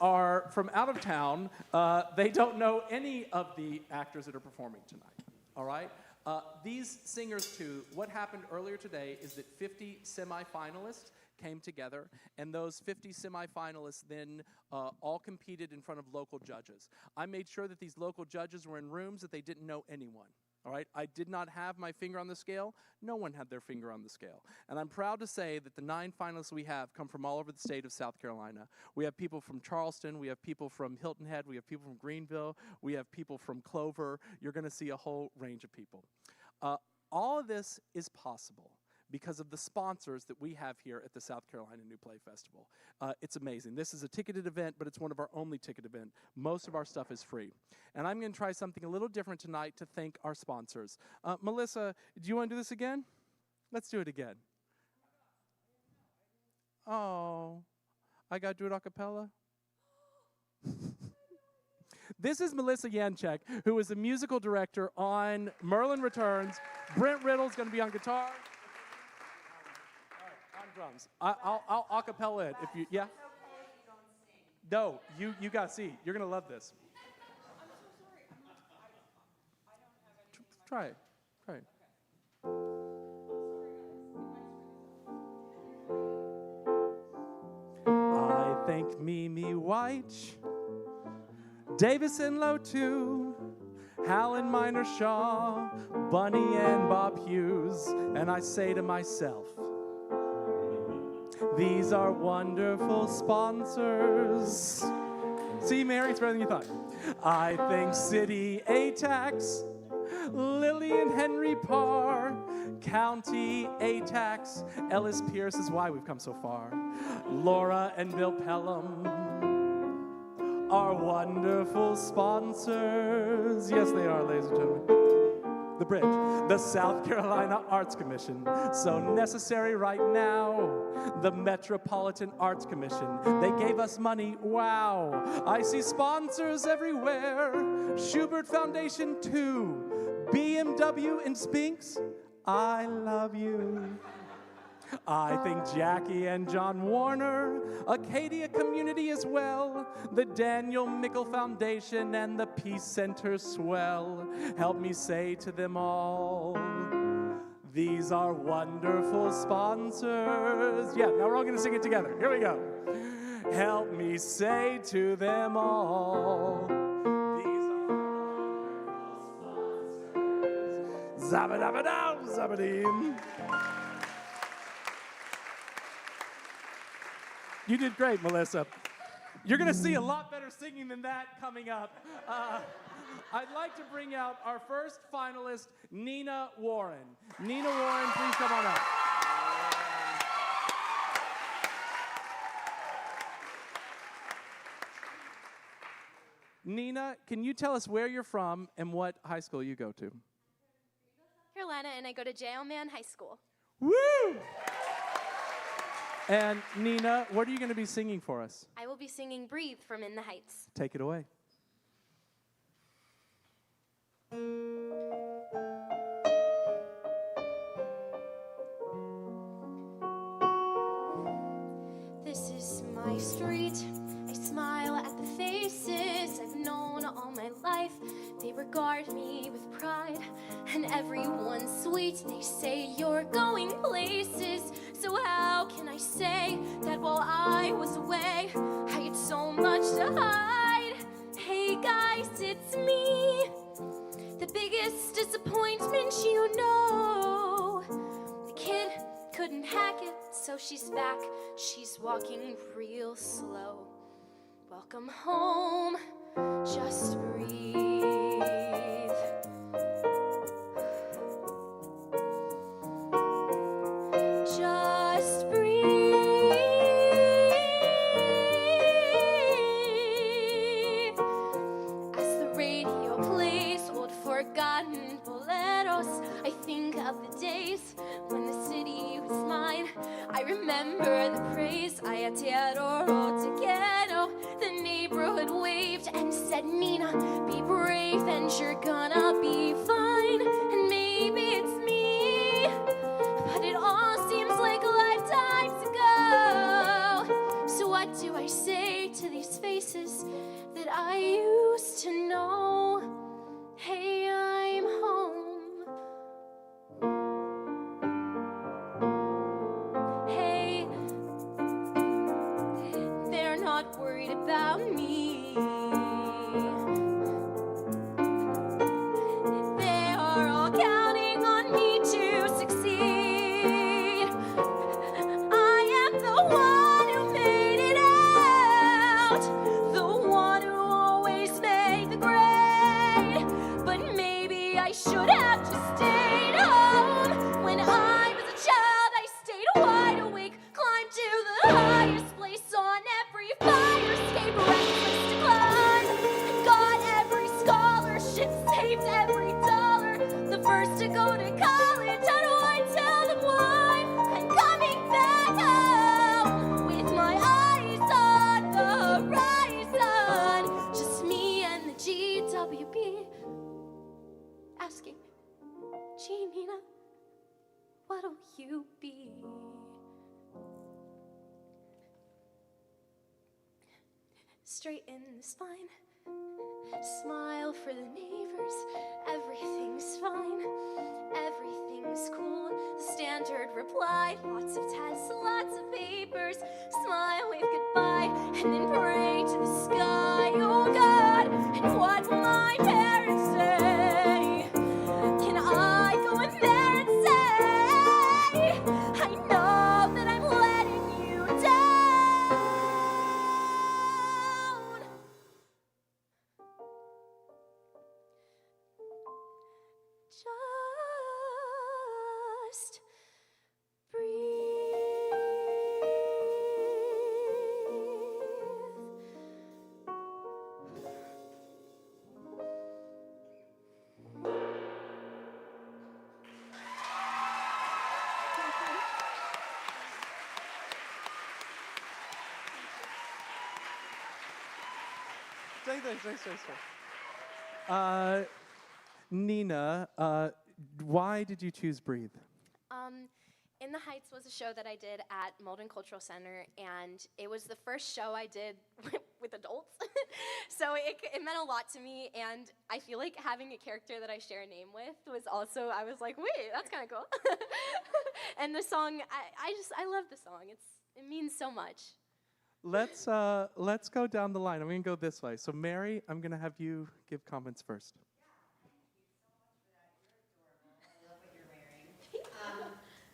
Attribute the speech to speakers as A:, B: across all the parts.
A: are from out of town. They don't know any of the actors that are performing tonight, all right? These singers, too, what happened earlier today is that 50 semifinalists came together, and those 50 semifinalists then all competed in front of local judges. I made sure that these local judges were in rooms that they didn't know anyone. All right, I did not have my finger on the scale. No one had their finger on the scale. And I'm proud to say that the 9 finalists we have come from all over the state of South Carolina. We have people from Charleston. We have people from Hilton Head. We have people from Greenville. We have people from Clover. You're going to see a whole range of people. All of this is possible because of the sponsors that we have here at the South Carolina New Play Festival. It's amazing. This is a ticketed event, but it's one of our only ticketed events. Most of our stuff is free. And I'm going to try something a little different tonight to thank our sponsors. Melissa, do you want to do this again? Let's do it again. Oh, I got to do it a cappella? This is Melissa Yanchek, who is a musical director on Merlin Returns. Brent Riddle's going to be on guitar. Drums. I'll a cappella it if you, yeah?
B: It's okay if you don't sing.
A: No, you got to see. You're going to love this.
B: I'm so sorry. I don't have any.
A: Try it. Try it. I thank Mimi White, Davis and Lotu, Hal and Minor Shaw, Bunny and Bob Hughes, and I say to myself, these are wonderful sponsors. See, Mary, it's better than you thought. I thank City ATAX, Lily and Henry Parr, County ATAX, Ellis Pierce is why we've come so far. Laura and Bill Pelham are wonderful sponsors. Yes, they are, ladies and gentlemen. The bridge, the South Carolina Arts Commission, so necessary right now. The Metropolitan Arts Commission, they gave us money, wow. I see sponsors everywhere. Schubert Foundation 2, BMW and Spinks, I love you. I think Jackie and John Warner, Acadia Community as well, the Daniel Mickle Foundation and the Peace Center swell. Help me say to them all, these are wonderful sponsors. Yeah, now we're all gonna sing it together. Here we go. Help me say to them all, these are wonderful sponsors. Zabba-dabba-dow, zabba-deem. You did great, Melissa. You're going to see a lot better singing than that coming up. I'd like to bring out our first finalist, Nina Warren. Nina Warren, please come on up. Nina, can you tell us where you're from and what high school you go to?
C: Carolina, and I go to J.L. Mann High School.
A: Woo! And Nina, what are you going to be singing for us?
C: I will be singing Breathe from In the Heights.
A: Take it away.
C: This is my street. I smile at the faces I've known all my life. They regard me with pride, and everyone's sweet. They say you're going places. So how can I say that while I was away, I had so much to hide? Hey guys, it's me, the biggest disappointment you know. The kid couldn't hack it, so she's back. She's walking real slow. Welcome home, just breathe. Just breathe. As the radio plays old forgotten boleros, I think of the days when the city was mine. I remember the praise I had together. The neighborhood waved and said, Nina, be brave and you're gonna be fine. And maybe it's me, but it all seems like lifetimes ago. So what do I say to these faces? faces that I used to know. Hey, I'm home. Hey, they're not worried about me. They are all counting on me to succeed. I am the one who made it out, the one who always made the grade. But maybe I should have just stayed home. When I was a child, I stayed wide awake, climbed to the highest place on every fire escape, reckless to climb. Got every scholarship, saved every dollar, the first to go to college. How do I tell them why I'm coming back home with my eyes on the horizon? Just me and the GWB asking, gee, Nina, what'll you be? Straight in the spine, smile for the neighbors, everything's fine, everything's cool. The standard reply, lots of tests, lots of papers, smile, wave goodbye, and then pray to the sky. Oh God, and what will my parents say? Can I go in there and say, I know that I'm letting you down? Just breathe.
A: Thanks. Nina, why did you choose Breathe?
C: In the Heights was a show that I did at Malden Cultural Center, and it was the first show I did with adults. So it meant a lot to me, and I feel like having a character that I share a name with was also, I was like, wait, that's kind of cool. And the song, I love the song. It means so much.
A: Let's go down the line. I'm going to go this way. So Mary, I'm going to have you give comments first.
B: Love what you're wearing.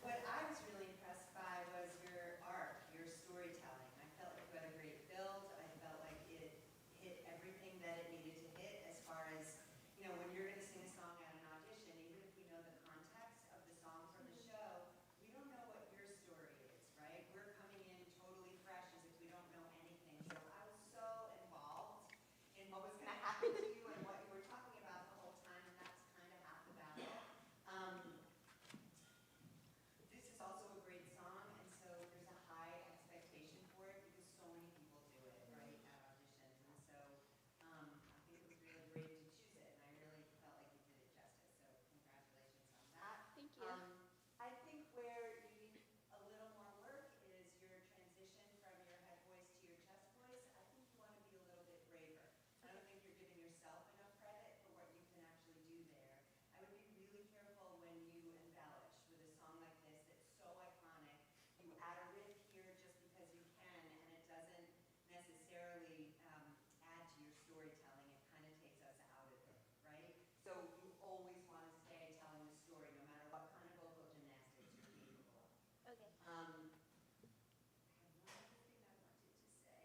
B: What I was really impressed by was your arc, your storytelling. I felt like you had a great build. I felt like it hit everything that it needed to hit as far as, when you're going to sing a song at an audition, even if we know the context of the song from the show, we don't know what your story is, right? We're coming in totally fresh as if we don't know anything. So I was so involved in what was going to happen to you and what you were talking about the whole time, and that's kind of half the battle. This is also a great song, and so there's a high expectation for it because so many people do it, right, at auditions. And so I think it was really great to choose it, and I really felt like you did it justice. So congratulations on that.
C: Thank you.
B: I think where you need a little more work is your transition from your head voice to your chest voice. I think you want to be a little bit braver. I don't think you're giving yourself enough credit for what you can actually do there. I would be really careful when you embellish with a song like this that's so iconic. You add a riff here just because you can, and it doesn't necessarily add to your storytelling. It kind of takes us out of it, right? So you always want to stay telling the story, no matter what kind of vocal gymnastics you're capable of.
C: Okay.
B: I had one other thing I wanted to say.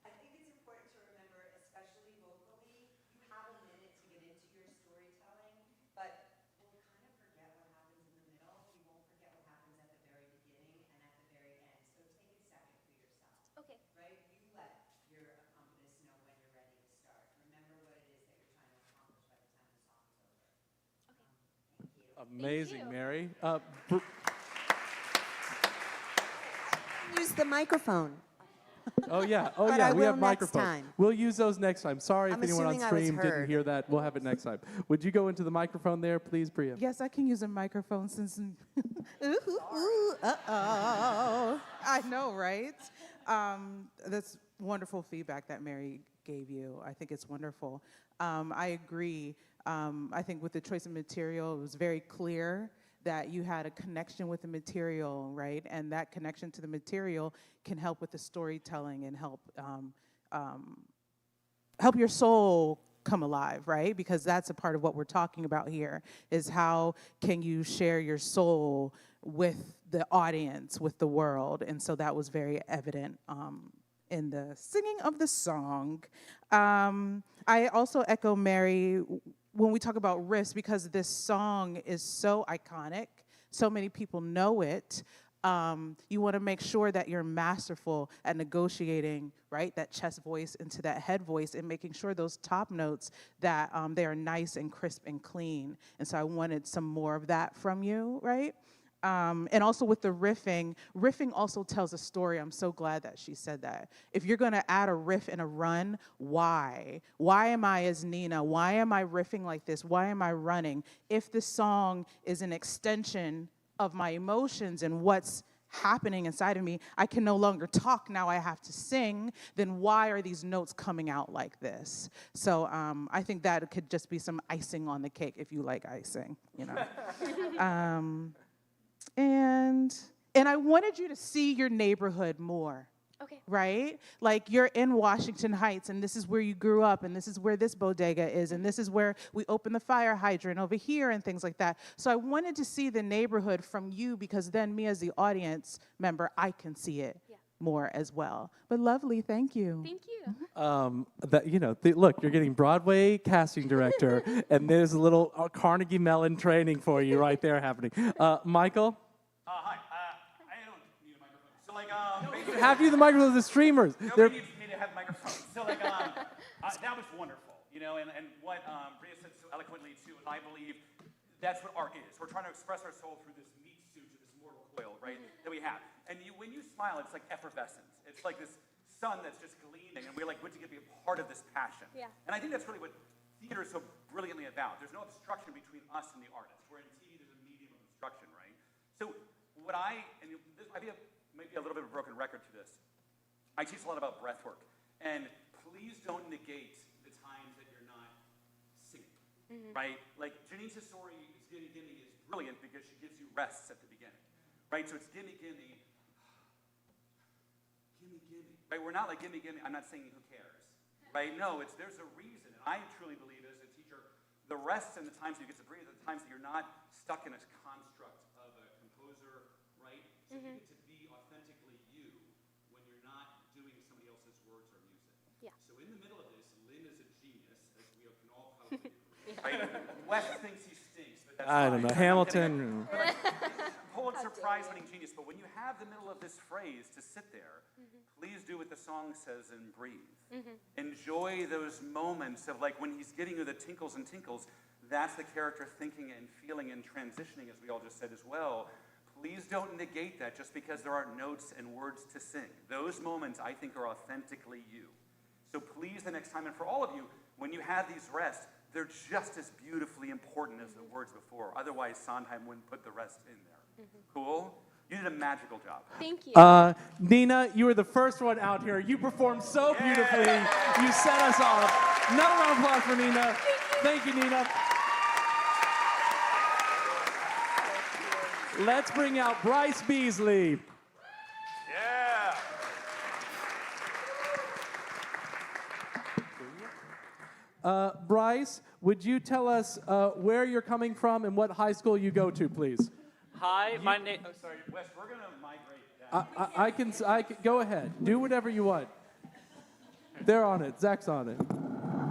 B: I think it's important to remember, especially vocally, you have a minute to get into your storytelling, but we'll kind of forget what happens in the middle. We won't forget what happens at the very beginning and at the very end. So take a second for yourself.
C: Okay.
B: Right? You let your accompanist know when you're ready to start. Remember what it is that you're trying to accomplish by the time the song is over. Thank you.
A: Amazing,
C: you.
A: Mary.
D: Use the microphone.
A: Oh yeah,
D: But I
A: we
D: will
A: have
D: next
A: microphones.
D: time.
A: We'll use those next time. Sorry
D: I'm
A: if anyone on
D: assuming I was
A: stream didn't
D: heard.
A: hear that. We'll have it next time. Would you go into the microphone there, please, Bria?
E: Yes, I can use a microphone since. Ooh, uh-oh. I know, right? That's wonderful feedback that Mary gave you. I think it's wonderful. I agree. I think with the choice of material, it was very clear that you had a connection with the material, right? And that connection to the material can help with the storytelling and help your soul come alive, right? Because that's a part of what we're talking about here, is how can you share your soul with the audience, with the world. And so that was very evident in the singing of the song. I also echo Mary when we talk about riffs, because this song is so iconic, so many people know it. You want to make sure that you're masterful at negotiating, right, that chest voice into that head voice, and making sure those top notes that they are nice and crisp and clean. And so I wanted some more of that from you, right? And also with the riffing also tells a story. I'm so glad that she said that. If you're going to add a riff in a run, why? Why am I as Nina? Why am I riffing like this? Why am I running? If the song is an extension of my emotions and what's happening inside of me, I can no longer talk, now I have to sing, then why are these notes coming out like this? So I think that could just be some icing on the cake if you like icing, you know. And I wanted you to see your neighborhood more.
C: Okay.
E: Right? Like you're in Washington Heights, and this is where you grew up, and this is where this bodega is, and this is where we open the fire hydrant over here and things like that. So I wanted to see the neighborhood from you, because then me as the audience member, I can see it more as well. But lovely, thank you.
C: Thank you.
A: Look, you're getting Broadway casting director, and there's a little Carnegie Mellon training for you right there happening. Michael?
F: Hi. I don't need a microphone. So, like,
A: Have you the microphone of the streamers?
F: nobody needs me to have a microphone. So, like, that was wonderful, you know, and what Bria said so eloquently, too, and I believe that's what art is. We're trying to express our soul through this meat suit or this mortal coil, right, that we have. And when you smile, it's like effervescence. It's like this sun that's just gleaming, and we're like, what to get to be a part of this passion.
C: Yeah.
F: And I think that's really what theater is so brilliantly about. There's no obstruction between us and the artist. Where in TV, there's a medium of obstruction, right? So what I might be a little bit of a broken record to this. I teach a lot about breath work. And please don't negate the times that you're not singing, right? Like Janine Tesori, Gimme Gimme is brilliant because she gives you rests at the beginning, right? So it's gimme, gimme, gimme, gimme, right? We're not like gimme, gimme, I'm not singing, who cares, right? No, there's a reason. And I truly believe as a teacher, the rests and the times you get to breathe are the times that you're not stuck in a construct of a composer, right? So you get to be authentically you when you're not doing somebody else's words or music.
C: Yeah.
F: So in the middle of this, Lynn is a genius, as we can all probably agree. Right? Wes thinks he stinks, but that's
A: I don't know, Hamilton.
F: Pulitzer Prize-winning genius, but when you have the middle of this phrase to sit there, please do what the song says and breathe. Enjoy those moments of like when he's getting you the tinkles and tinkles, that's the character thinking and feeling and transitioning, as we all just said as well. Please don't negate that just because there aren't notes and words to sing. Those moments, I think, are authentically you. So please, the next time, and for all of you, when you have these rests, they're just as beautifully important as the words before. Otherwise, Sondheim wouldn't put the rest in there. Cool? You did a magical job.
C: Thank you.
A: Nina, you were the first one out here. You performed so beautifully. You set us off. Another round of applause for Nina. Thank you, Nina. Let's bring out Bryce Beasley.
F: Yeah.
A: Bryce, would you tell us where you're coming from and what high school you go to, please?
G: Hi, my name.
F: Oh, sorry, Wes, we're going to migrate down.
A: I can go ahead. Do whatever you want. They're on it. Zach's on it.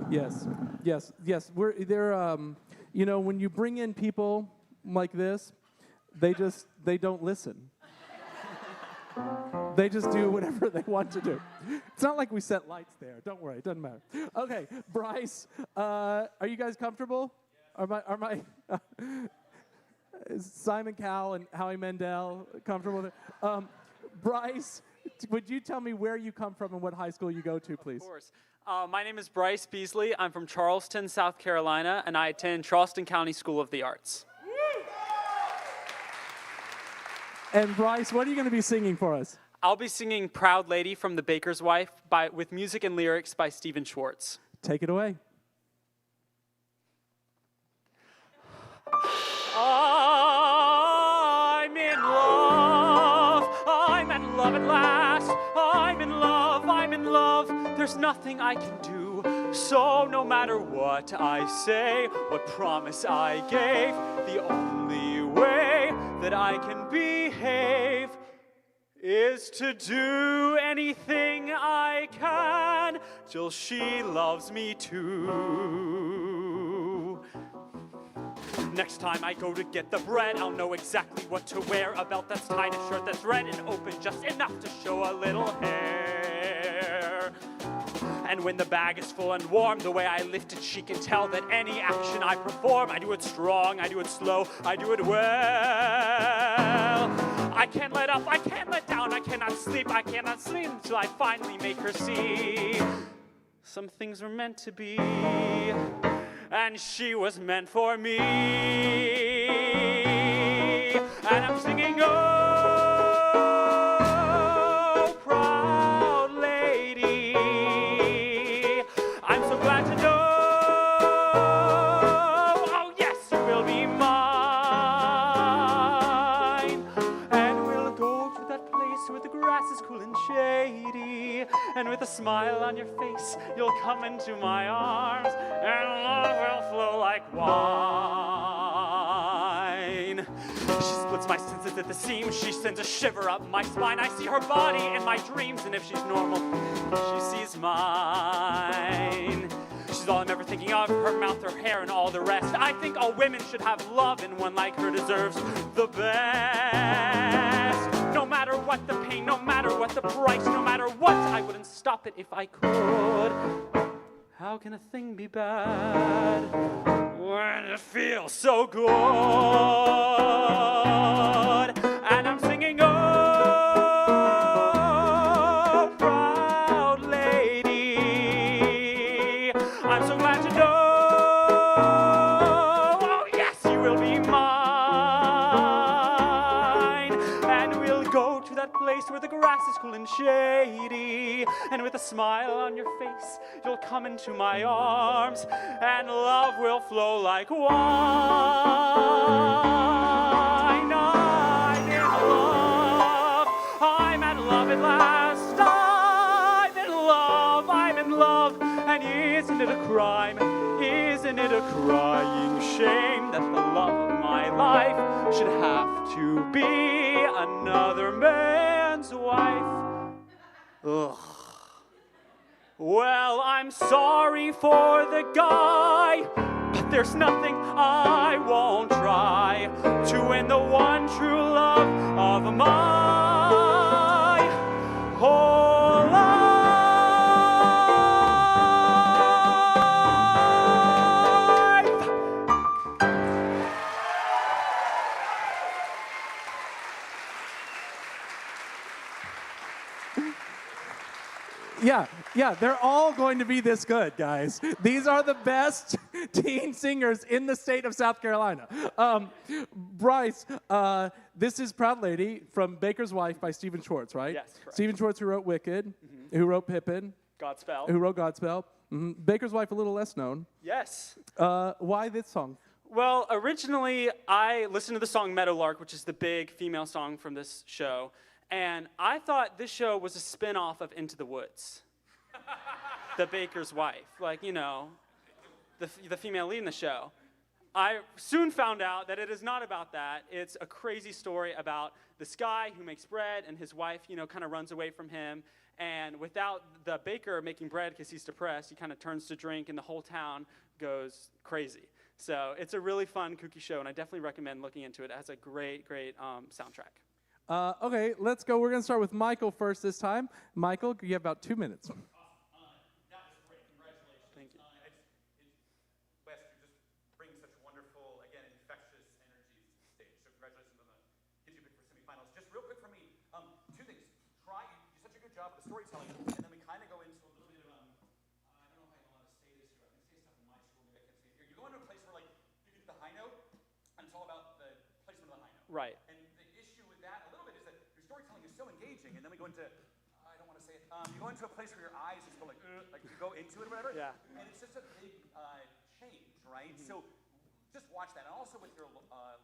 A: Yes. They're when you bring in people like this, they don't listen. They just do whatever they want to do. It's not like we set lights there. Don't worry, it doesn't matter. Okay, Bryce, are you guys comfortable? Are my is Simon Cowell and Howie Mandel comfortable with it? Bryce, would you tell me where you come from and what high school you go to, please?
G: Of course. My name is Bryce Beasley. I'm from Charleston, South Carolina, and I attend Charleston County School of the Arts.
A: And Bryce, what are you going to be singing for us?
G: I'll be singing Proud Lady from The Baker's Wife with music and lyrics by Stephen Schwartz.
A: Take it away.
G: I'm in love. I'm in love at last. I'm in love. I'm in love. There's nothing I can do. So no matter what I say, what promise I gave, the only way that I can behave is to do anything I can till she loves me too. Next time I go to get the bread, I'll know exactly what to wear. A belt that's tight, a shirt that's red and open just enough to show a little hair. And when the bag is full and warm, the way I lift it, she can tell that any action I perform, I do it strong, I do it slow, I do it well. I can't let up, I can't let down, I cannot sleep until I finally make her see some things were meant to be, and she was meant for me. And I'm singing, oh, proud lady, I'm so glad to know, oh yes, you will be mine. And we'll go to that place where the grass is cool and shady, and with a smile on your face, you'll come into my arms, and love will flow like wine. She splits my senses at the seams, she sends a shiver up my spine. I see her body in my dreams, and if she's normal, she sees mine. She's all I'm ever thinking of, her mouth, her hair, and all the rest. I think all women should have love, and one like her deserves the best. No matter what the pain, no matter what the price, no matter what, I wouldn't stop it if I could. How can a thing be bad when it feels so good? And I'm singing, oh, proud lady, I'm so glad to know, oh yes, you will be mine. And we'll go to that place where the grass is cool and shady, and with a smile on your face, you'll come into my arms, and love will flow like wine. I'm in love. I'm at love at last. I'm in love. I'm in love. And isn't it a crime? Isn't it a crying shame that the love of my life should have to be another man's wife? Ugh. Well, I'm sorry for the guy, but there's nothing I won't try to win the one true love of my whole life.
A: Yeah, they're all going to be this good, guys. These are the best teen singers in the state of South Carolina. Bryce, this is Proud Lady from Baker's Wife by Stephen Schwartz, right?
G: Yes, correct.
A: Stephen Schwartz, who wrote Wicked, who wrote Pippin,
G: Godspell.
A: who wrote Godspell. Baker's Wife, a little less known.
G: Yes.
A: Why this song?
G: Well, originally, I listened to the song Meadowlark, which is the big female song from this show, and I thought this show was a spin-off of Into the Woods. The Baker's Wife, like, you know, the female lead in the show. I soon found out that it is not about that. It's a crazy story about this guy who makes bread, and his wife, you know, kind of runs away from him. And without the baker making bread because he's depressed, he kind of turns to drink, and the whole town goes crazy. So it's a really fun, kooky show, and I definitely recommend looking into it. It has a great, great soundtrack.
A: Okay, let's go. We're going to start with Michael first this time. Michael, you have about 2 minutes.
F: Storytelling, and then we kind of go into a little bit of, I don't know if I want to say this here. I can say stuff in my school, maybe I can't say it here. You go into a place where, like, you get to the high note, and it's all about the placement of the high note.
G: Right.
F: And the issue with that a little bit is that your storytelling is so engaging, and then we go into, I don't want to say it, you go into a place where your eyes just go like you go into it or whatever.
G: Yeah.
F: And it's just a big change, right? So just watch that. And also with your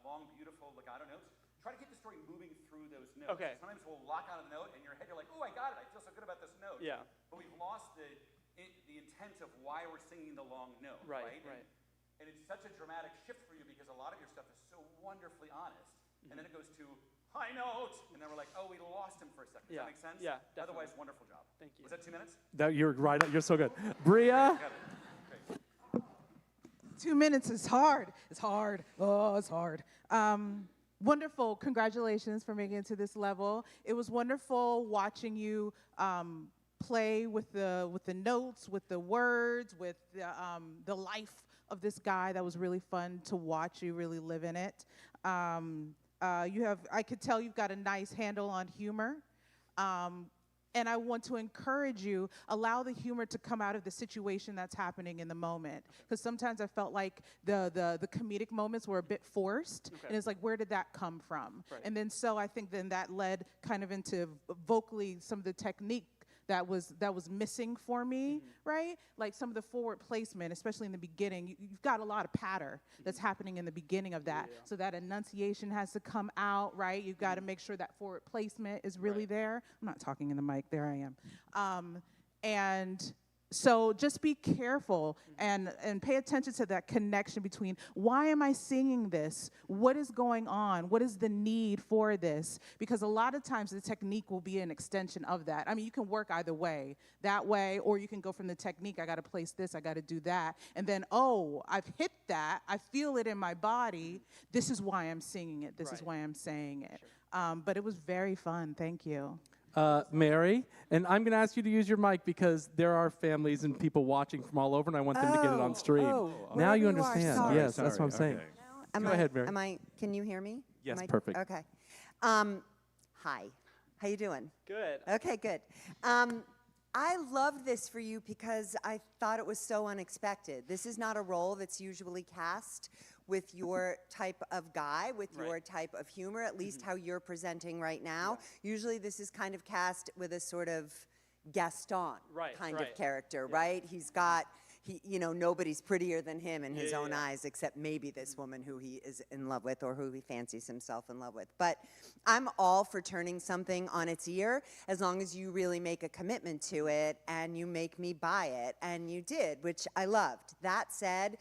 F: long, beautiful legato notes, try to keep the story moving through those notes.
G: Okay.
F: Sometimes we'll lock on a note, and in your head you're like, oh, I got it. I feel so good about this note.
G: Yeah.
F: But we've lost the intent of why we're singing the long note,
G: Right.
F: And it's such a dramatic shift for you because a lot of your stuff is so wonderfully honest. And then it goes to high note, and then we're like, oh, we lost him for a second. Does that make sense?
G: Yeah, definitely.
F: Otherwise, wonderful job.
G: Thank you.
F: Was that 2 minutes?
A: That you're right. You're so good. Bria?
F: Got it. Great.
E: 2 minutes is hard. It's hard. Oh, it's hard. Wonderful. Congratulations for making it to this level. It was wonderful watching you play with the notes, with the words, with the life of this guy. That was really fun to watch you really live in it. I could tell you've got a nice handle on humor. And I want to encourage you, allow the humor to come out of the situation that's happening in the moment. Because sometimes I felt like the comedic moments were a bit forced.
G: Okay.
E: And it's like, where did that come from?
G: Right.
E: And then so I think then that led kind of into vocally some of the technique that was missing for me, right? Like some of the forward placement, especially in the beginning, you've got a lot of patter that's happening in the beginning of that.
G: Yeah.
E: So that enunciation has to come out, right? You've got to make sure that forward placement is really
G: Right.
E: there. I'm not talking in the mic, there I am. And so just be careful and pay attention to that connection between why am I singing this? What is going on? What is the need for this? Because a lot of times the technique will be an extension of that. I mean, you can work either way, that way, or you can go from the technique, I got to place this, I got to do that. And then, oh, I've hit that. I feel it in my body. This is why I'm singing it. This is
G: Right.
E: why I'm saying it. But it was very fun. Thank you.
A: Mary, and I'm going to ask you to use your mic because there are families and people watching from all over, and I want them to get it on stream.
D: oh,
A: Now you
D: wherever you are,
A: understand.
D: sorry.
A: Yes, that's what I'm saying.
D: Am
A: Go
D: I,
A: ahead, Mary.
D: Can you hear me?
A: Yes,
D: Am I-
A: perfect.
D: Okay. Hi. How you doing?
G: Good.
D: Okay, good. I love this for you because I thought it was so unexpected. This is not a role that's usually cast with your type of guy, with your
G: Right.
D: type of humor, at least how you're presenting right now. Usually this is kind of cast with a sort of Gaston
G: Right,
D: kind of
G: right.
D: character, right? He's got, nobody's prettier than him in his
G: Yeah,
D: own
G: yeah.
D: eyes, except maybe this woman who he is in love with or who he fancies himself in love with. But I'm all for turning something on its ear as long as you really make a commitment to it and you make me buy it. And you did, which I loved. That said,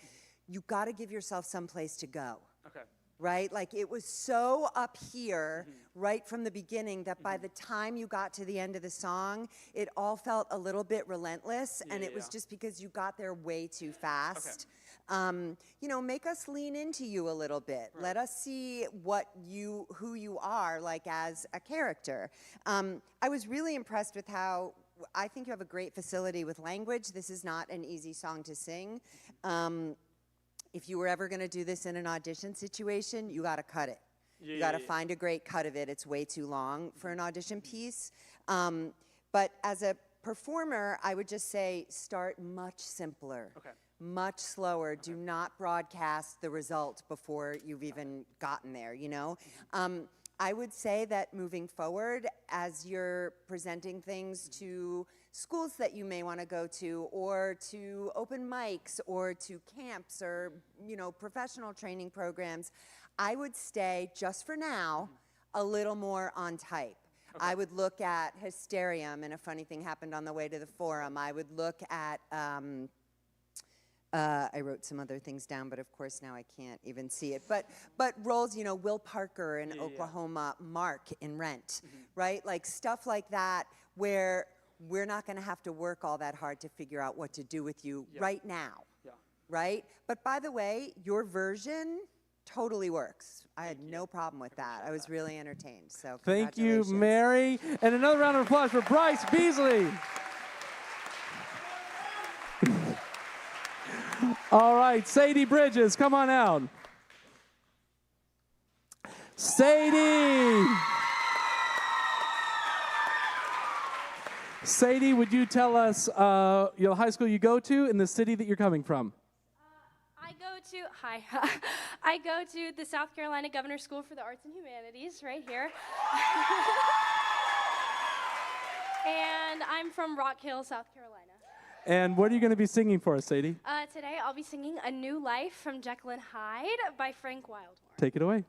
D: you got to give yourself some place to go.
G: Okay.
D: Right? Like it was so up here right from the beginning that by the time you got to the end of the song, it all felt a little bit relentless. And it was
G: Yeah.
D: just because you got there way too fast. Make us lean into you a little bit. Let us see who you are like as a character. I was really impressed with how I think you have a great facility with language. This is not an easy song to sing. If you were ever going to do this in an audition situation, you got to cut it. You got to find a great cut of it. It's way too long for an audition piece. But as a performer, I would just say start much simpler.
G: Okay.
D: Much slower. Do not broadcast the result before you've even gotten there, I would say that moving forward, as you're presenting things to schools that you may want to go to, or to open mics, or to camps, or professional training programs, I would stay, just for now, a little more on type. I would look at Hysterium, and a funny thing happened on the way to the forum. I would look at I wrote some other things down, but of course now I can't even see it. But roles, Will Parker in Oklahoma, Mark in Rent, right? Like stuff like that where we're not going to have to work all that hard to figure out what to do with you right now, right? But by the way, your version totally works. I had no problem with that. I was really entertained. So
A: Thank you,
D: congratulations.
A: Mary. And another round of applause for Bryce Beasley. All right, Sadie Bridges, come on out. Sadie! Sadie, would you tell us your high school you go to and the city that you're coming from?
H: I go to the South Carolina Governor's School for the Arts and Humanities right here. And I'm from Rock Hill, South Carolina.
A: And what are you going to be singing for us, Sadie?
H: Today I'll be singing A New Life from Jekyll and Hyde by Frank Wildhorn.
A: Take it away.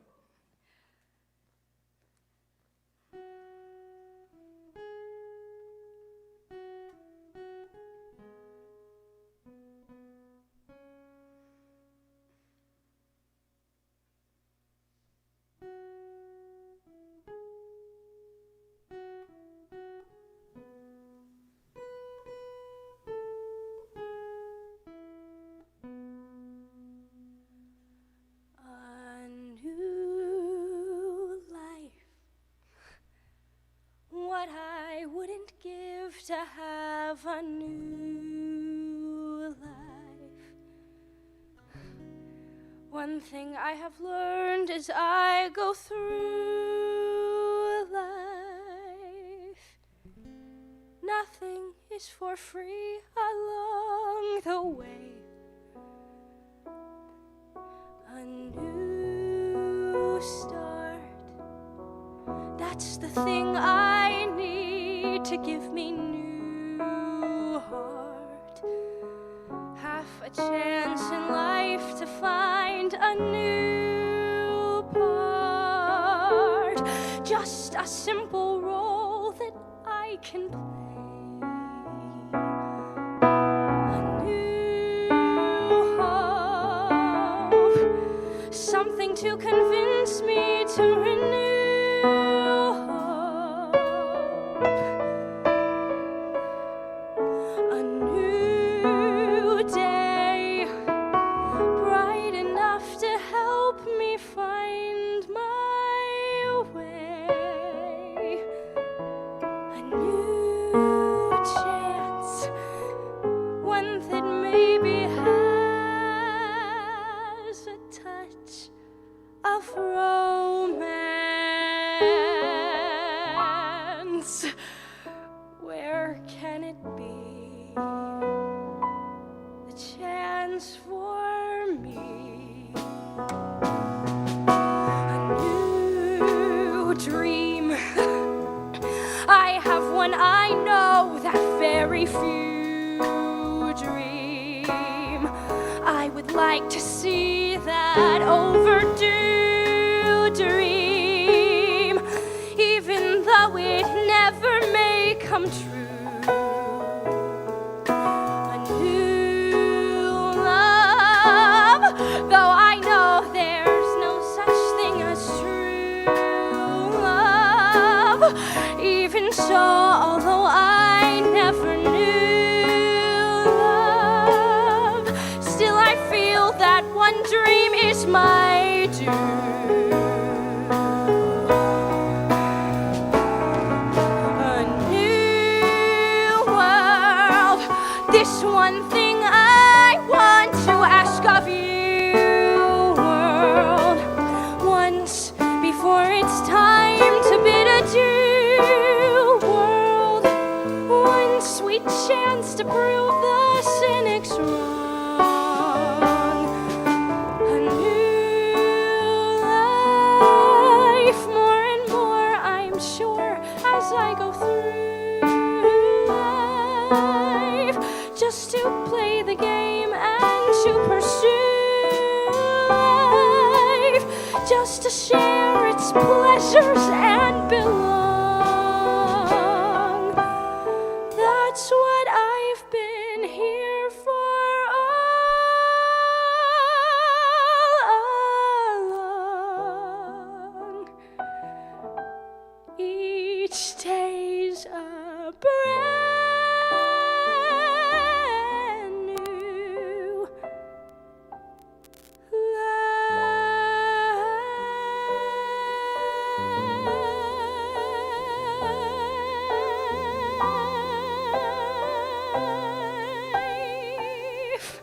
H: A new life. What I wouldn't give to have a new life. One thing I have learned as I go through life, nothing is for free along the way. A new start, that's the thing I need to give me new heart. Half a chance in life to find a new part. Just a simple role that I can play. A new hope, something to convince me to renew hope. A new day, bright enough to help me find my way. A new chance, one that maybe has a touch of romance. Where can it be? The chance for me. A new dream. I have one I know that very few dream. I would like to see that overdue dream, even though it never may come true. A new love, though I know there's no such thing as true love. Even so, although I never knew love, still I feel that one dream is my due. A new world, this one thing I want to ask of you, world. Once before it's time to bid adieu, world. One sweet chance to prove the cynics wrong. A new life, more and more I'm sure as I go through life, just to play the game and to pursue life, just to share its pleasures and belong. That's what I've been here for all along. Each day's a brand new life.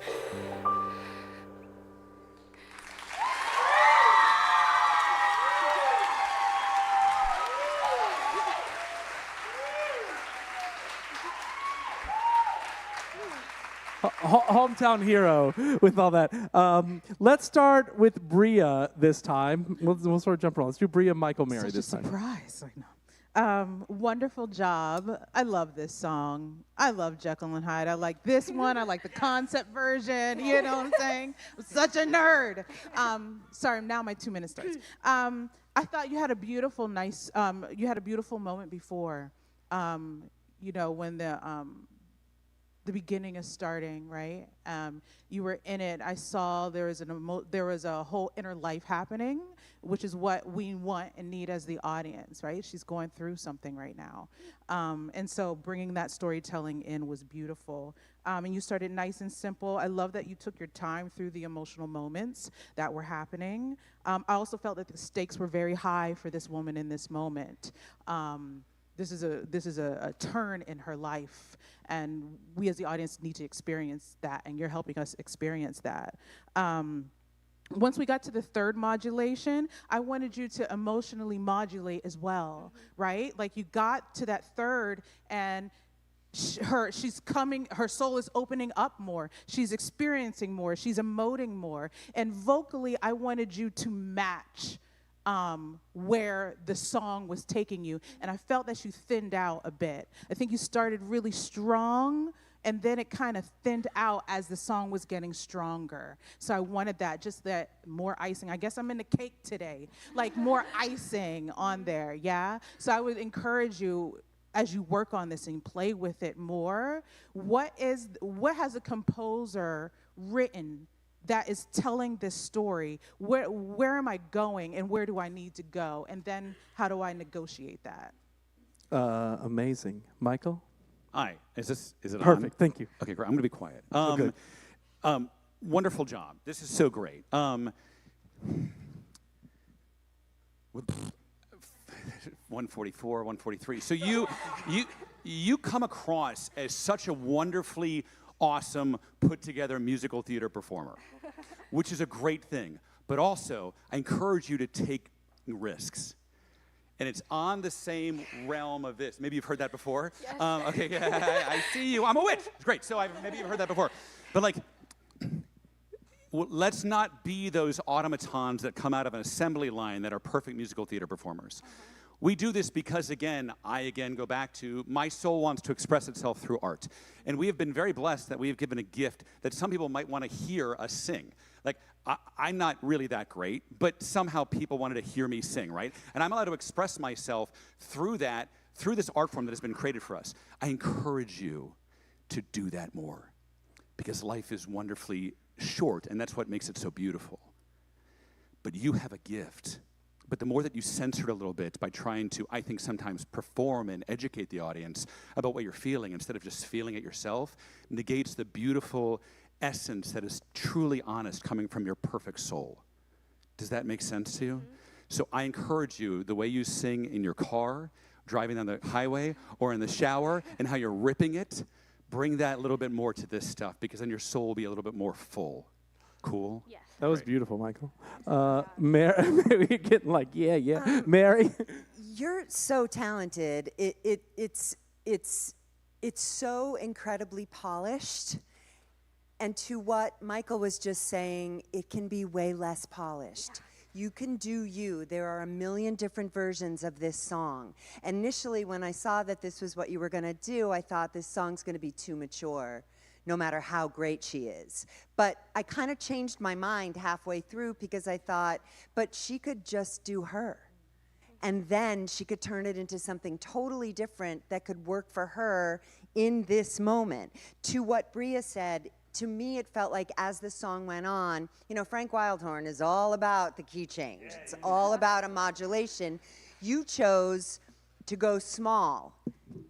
A: Hometown hero with all that. Let's start with Bria this time. We'll sort of jump around. Let's do Bria, Michael, Mary
E: Such
A: this
E: a
A: time.
E: surprise. I know. Wonderful job. I love this song. I love Jekyll and Hyde. I like this one. I like the concept version. You know what I'm saying? I'm such a nerd. Sorry, now my 2 minutes starts. I thought you had a beautiful, you had a beautiful moment before, you know, when the beginning is starting, right? You were in it. I saw there was a whole inner life happening, which is what we want and need as the audience, right? She's going through something right now. And so bringing that storytelling in was beautiful. And you started nice and simple. I love that you took your time through the emotional moments that were happening. I also felt that the stakes were very high for this woman in this moment. This is a turn in her life, and we as the audience need to experience that, and you're helping us experience that. Once we got to the third modulation, I wanted you to emotionally modulate as well, right? Like you got to that third, and she's coming, her soul is opening up more, she's experiencing more, she's emoting more, and vocally I wanted you to match where the song was taking you, and I felt that you thinned out a bit. I think you started really strong, and then it kind of thinned out as the song was getting stronger. So I wanted that, just that more icing. I guess I'm in the cake today, like more icing on there, yeah? So I would encourage you, as you work on this and play with it more, what has a composer written that is telling this story? Where am I going, and where do I need to go? And then how do I negotiate that?
A: Amazing. Michael?
F: Hi. Is it
A: Perfect.
F: on?
A: Thank you.
F: Okay, great. I'm going to be quiet.
A: Good.
F: Wonderful job. This is so great. 144, 143. So you come across as such a wonderfully awesome, put together musical theater performer, which is a great thing. But also, I encourage you to take risks. And it's on the same realm of this. Maybe you've heard that before.
C: Yes.
F: Okay, yeah, I see you. I'm a witch. It's great. So maybe you've heard that before. But like, let's not be those automatons that come out of an assembly line that are perfect musical theater performers. We do this because, again, I go back to my soul wants to express itself through art. And we have been very blessed that we have given a gift that some people might want to hear us sing. Like, I'm not really that great, but somehow people wanted to hear me sing, right? And I'm allowed to express myself through this art form that has been created for us. I encourage you to do that more, because life is wonderfully short, and that's what makes it so beautiful. But you have a gift. But the more that you censor it a little bit by trying to, I think, sometimes perform and educate the audience about what you're feeling instead of just feeling it yourself, negates the beautiful essence that is truly honest coming from your perfect soul. Does that make sense to you? Mm-hmm. So I encourage you, the way you sing in your car, driving down the highway, or in the shower, and how you're ripping it, bring that a little bit more to this stuff, because then your soul will be a little bit more full. Cool?
C: Yes.
A: That was beautiful, Michael. Mary, we're getting like, yeah. Mary?
D: You're so talented. It's so incredibly polished. And to what Michael was just saying, it can be way less polished. You can do you. There are a million different versions of this song. Initially, when I saw that this was what you were going to do, I thought this song's going to be too mature, no matter how great she is. But I kind of changed my mind halfway through, because I thought, but she could just do her. And then she could turn it into something totally different that could work for her in this moment. To what Bria said, to me, it felt like as the song went on, you know, Frank Wildhorn is all about the key change. It's all about a modulation. You chose to go small,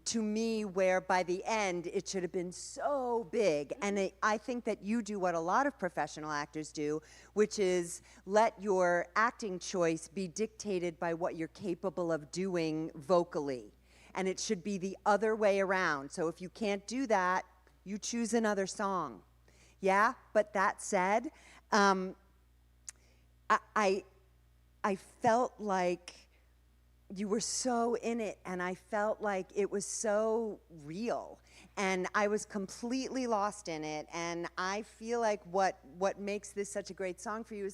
D: to me, where by the end it should have been so big. And I think that you do what a lot of professional actors do, which is let your acting choice be dictated by what you're capable of doing vocally. And it should be the other way around. So if you can't do that, you choose another song. Yeah, but that said, I felt like you were so in it, and I felt like it was so real. and I was completely lost in it. And I feel like what makes this such a great song for you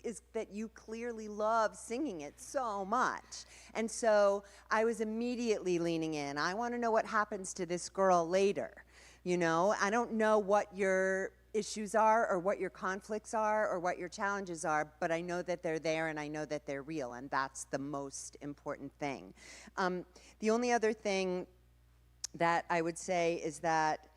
D: is that you clearly love singing it so much. And so I was immediately leaning in. I want to know what happens to this girl later. You know, I don't know what your issues are or what your conflicts are or what your challenges are, but I know that they're there and I know that they're real, and that's the most important thing. The only other thing that I would say is that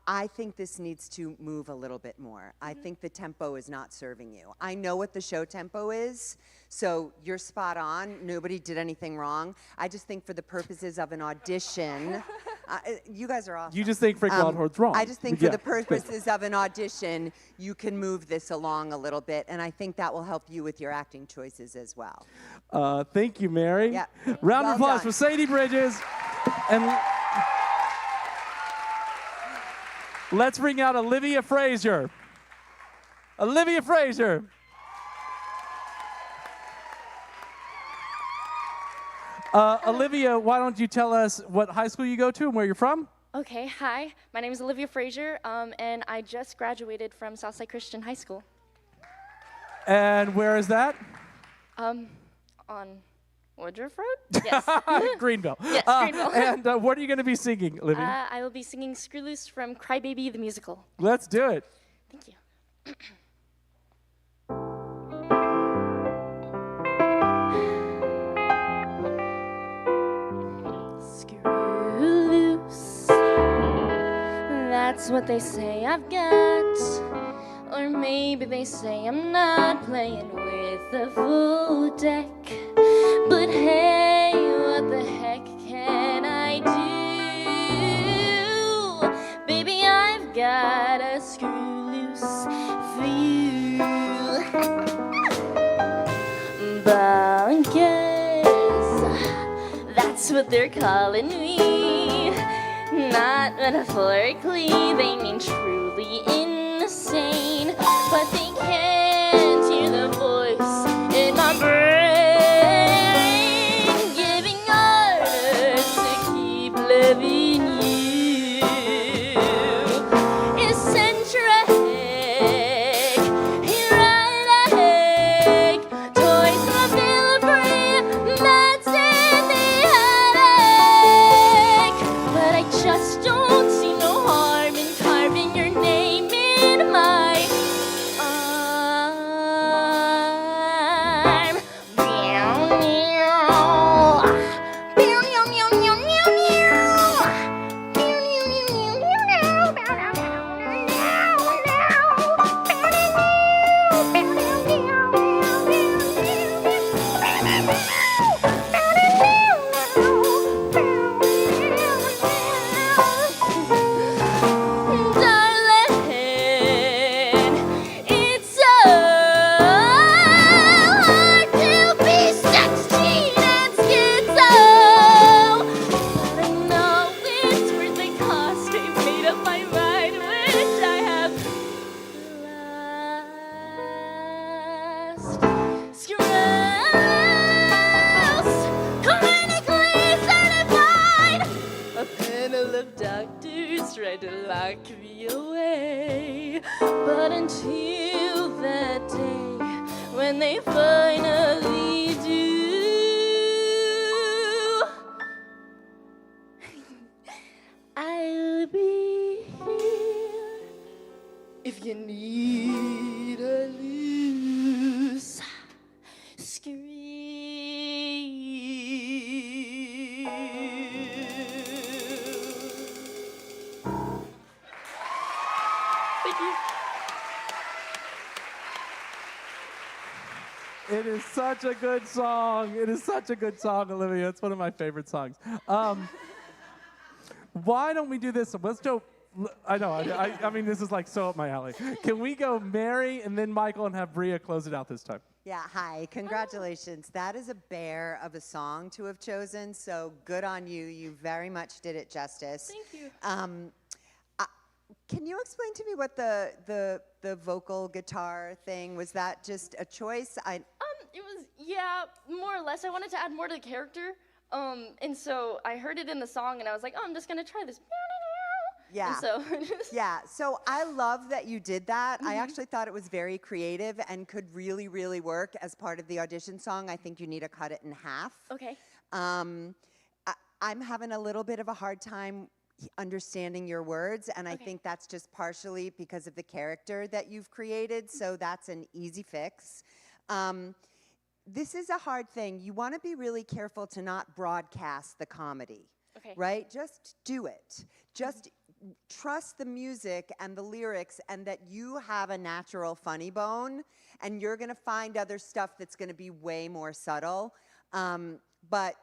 D: I think this needs to move a little bit more. I think the tempo is not serving you. I know what the show tempo is, so you're spot on. Nobody did anything wrong. I just think for the purposes of an audition, you guys are awesome.
A: You just think Frank Wildhorn's wrong.
D: I just think for the purposes of an audition, you can move this along a little bit, and I think that will help you with your acting choices as well.
A: Thank you, Mary.
D: Yeah.
A: Round
D: Well
A: of applause
D: done.
A: for Sadie Bridges. And let's bring out Olivia Fraser. Olivia Fraser. Olivia, why don't you tell us what high school you go to and where you're from?
H: Okay, hi. My name is Olivia Fraser, and I just graduated from Southside Christian High School.
A: And where is that?
H: On Woodruff Road? Yes.
A: Greenville.
H: Yes, Greenville.
A: And what are you going to be singing, Olivia?
H: I will be singing Screw Loose from Crybaby the Musical.
A: Let's do it.
H: Thank you. Screw loose, that's what they say I've got. Or maybe they say I'm not playing with the full deck. But hey, what the heck can I do? Baby, I've got a screw loose for you. Bonkers, that's what they're calling me. Not metaphorically, they mean truly insane. But they can't hear the voice in my brain giving orders to keep loving you. Eccentric, erratic, toys from a bill of free, that's in the attic. But I just don't see no harm in carving your name in my arm. Meow, meow. Meow, meow, meow, meow, meow, meow. Meow, meow, meow, meow, meow, meow. Darling, it's so hard to be 16 and schizo. But I know it's worth the cost. I've made up my mind, which I have lost. Screws, clinically certified. A panel of doctors tried to lock me away. But until that day, when they finally do, I'll be here if you need a loose screw. Thank you.
A: It is such a good song. It is such a good song, Olivia. It's one of my favorite songs. Why don't we do this? Let's go. I know. I mean, this is like so up my alley. Can we go Mary and then Michael and have Bria close it out this time?
D: Yeah, hi, congratulations. That is a bear of a song to have chosen, so good on you. You very much did it justice.
H: Thank you.
D: Can you explain to me what the vocal guitar thing, was that just a choice?
H: It was, yeah, more or less. I wanted to add more to the character. And so I heard it in the song, and I was like, oh, I'm just gonna try this.
D: Yeah.
H: And so
D: Yeah, so I love that you did that. I actually thought it was very creative and could really, really work as part of the audition song. I think you need to cut it in half.
H: Okay.
D: I'm having a little bit of a hard time understanding your words, and I
H: Okay.
D: think that's just partially because of the character that you've created, so that's an easy fix. This is a hard thing. You want to be really careful to not broadcast the comedy.
H: Okay.
D: Right? Just do it. Just trust the music and the lyrics, and that you have a natural funny bone, and you're going to find other stuff that's going to be way more subtle. But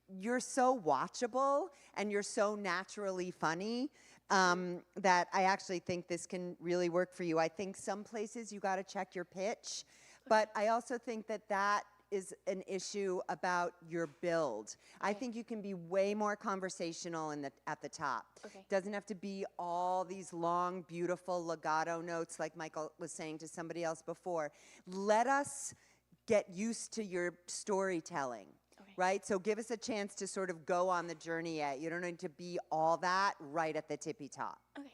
D: you're so watchable and you're so naturally funny that I actually think this can really work for you. I think some places you got to check your pitch, but I also think that that is an issue about your build. I think you can be way more conversational at the top.
H: Okay.
D: Doesn't have to be all these long, beautiful legato notes like Michael was saying to somebody else before. Let us get used to your storytelling.
H: Okay.
D: Right? So give us a chance to sort of go on the journey yet. You don't need to be all that right at the tippy top.
H: Okay.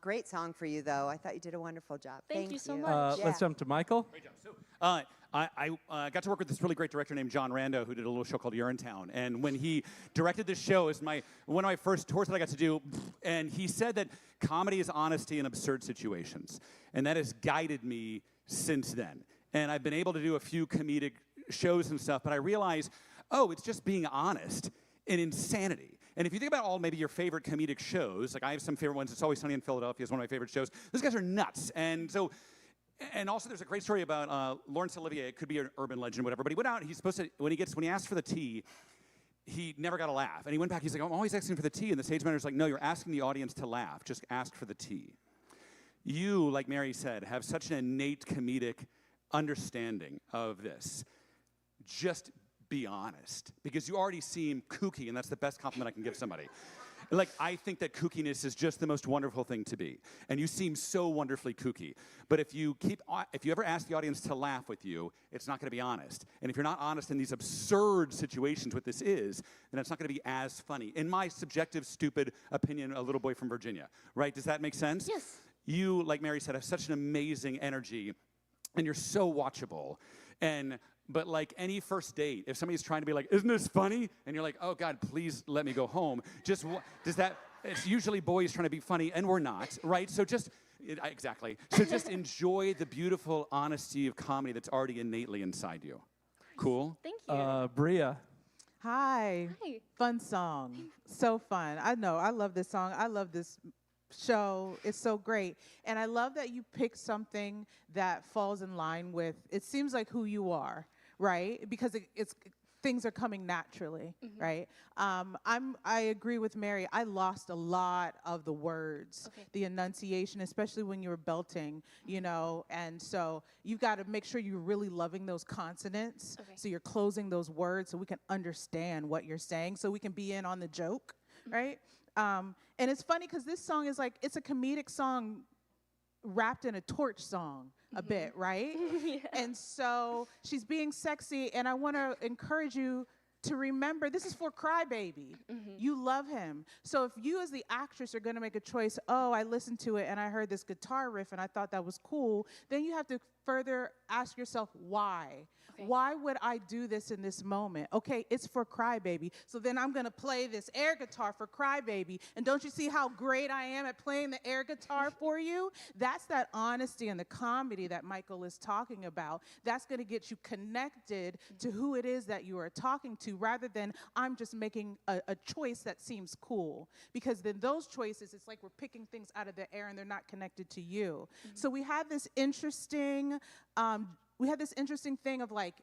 D: Great song for you, though. I thought you did a wonderful job.
H: Thank you so much.
A: Let's jump to Michael.
F: Great job. So, I got to work with this really great director named John Rando, who did a little show called Urinetown. And when he directed this show, it was one of my first tours that I got to do. And he said that comedy is honesty in absurd situations. And that has guided me since then. And I've been able to do a few comedic shows and stuff, but I realized, oh, it's just being honest in insanity. And if you think about all maybe your favorite comedic shows, like I have some favorite ones, It's Always Sunny in Philadelphia is one of my favorite shows. Those guys are nuts. And so, and also there's a great story about Laurence Olivier. It could be an urban legend, whatever, but he went out, he's supposed to, when he asked for the tea, he never got a laugh. And he went back, he's like, I'm always asking for the tea. And the stage manager's like, no, you're asking the audience to laugh. Just ask for the tea. You, like Mary said, have such an innate comedic understanding of this. Just be honest, because you already seem kooky, and that's the best compliment I can give somebody. Like, I think that kookiness is just the most wonderful thing to be, and you seem so wonderfully kooky. But if you ever ask the audience to laugh with you, it's not going to be honest. And if you're not honest in these absurd situations, what this is, then it's not going to be as funny. In my subjective, stupid opinion, a little boy from Virginia, right? Does that make sense?
H: Yes.
F: You, like Mary said, have such an amazing energy, and you're so watchable. But like any first date, if somebody's trying to be like, isn't this funny? And you're like, oh God, please let me go home. It's usually boys trying to be funny, and we're not, right? So exactly. So just enjoy the beautiful honesty of comedy that's already innately inside you. Cool?
H: Thank you.
A: Bria.
E: Hi.
H: Hi.
E: Fun song. So fun. I know. I love this song. I love this show. It's so great. And I love that you picked something that falls in line with, it seems like who you are, right? Because it's things are coming naturally, right? I agree with Mary. I lost a lot of the words, the enunciation, especially when you were belting, you know, and so you've got to make sure you're really loving those consonants, so you're closing those words so we can understand what you're saying, so we can be in on the joke, right? And it's funny because this song is like, it's a comedic song wrapped in a torch song a bit, right?
H: Yeah.
E: And so she's being sexy, and I want to encourage you to remember this is for Crybaby. You love him. So if you as the actress are going to make a choice, oh, I listened to it and I heard this guitar riff and I thought that was cool, then you have to further ask yourself why. Why would I do this in this moment? Okay, it's for Crybaby. So then I'm going to play this air guitar for Crybaby. And don't you see how great I am at playing the air guitar for you? That's that honesty and the comedy that Michael is talking about. That's going to get you connected to who it is that you are talking to, rather than I'm just making a choice that seems cool. Because then those choices, it's like we're picking things out of the air and they're not connected to you. So we had this interesting thing of like,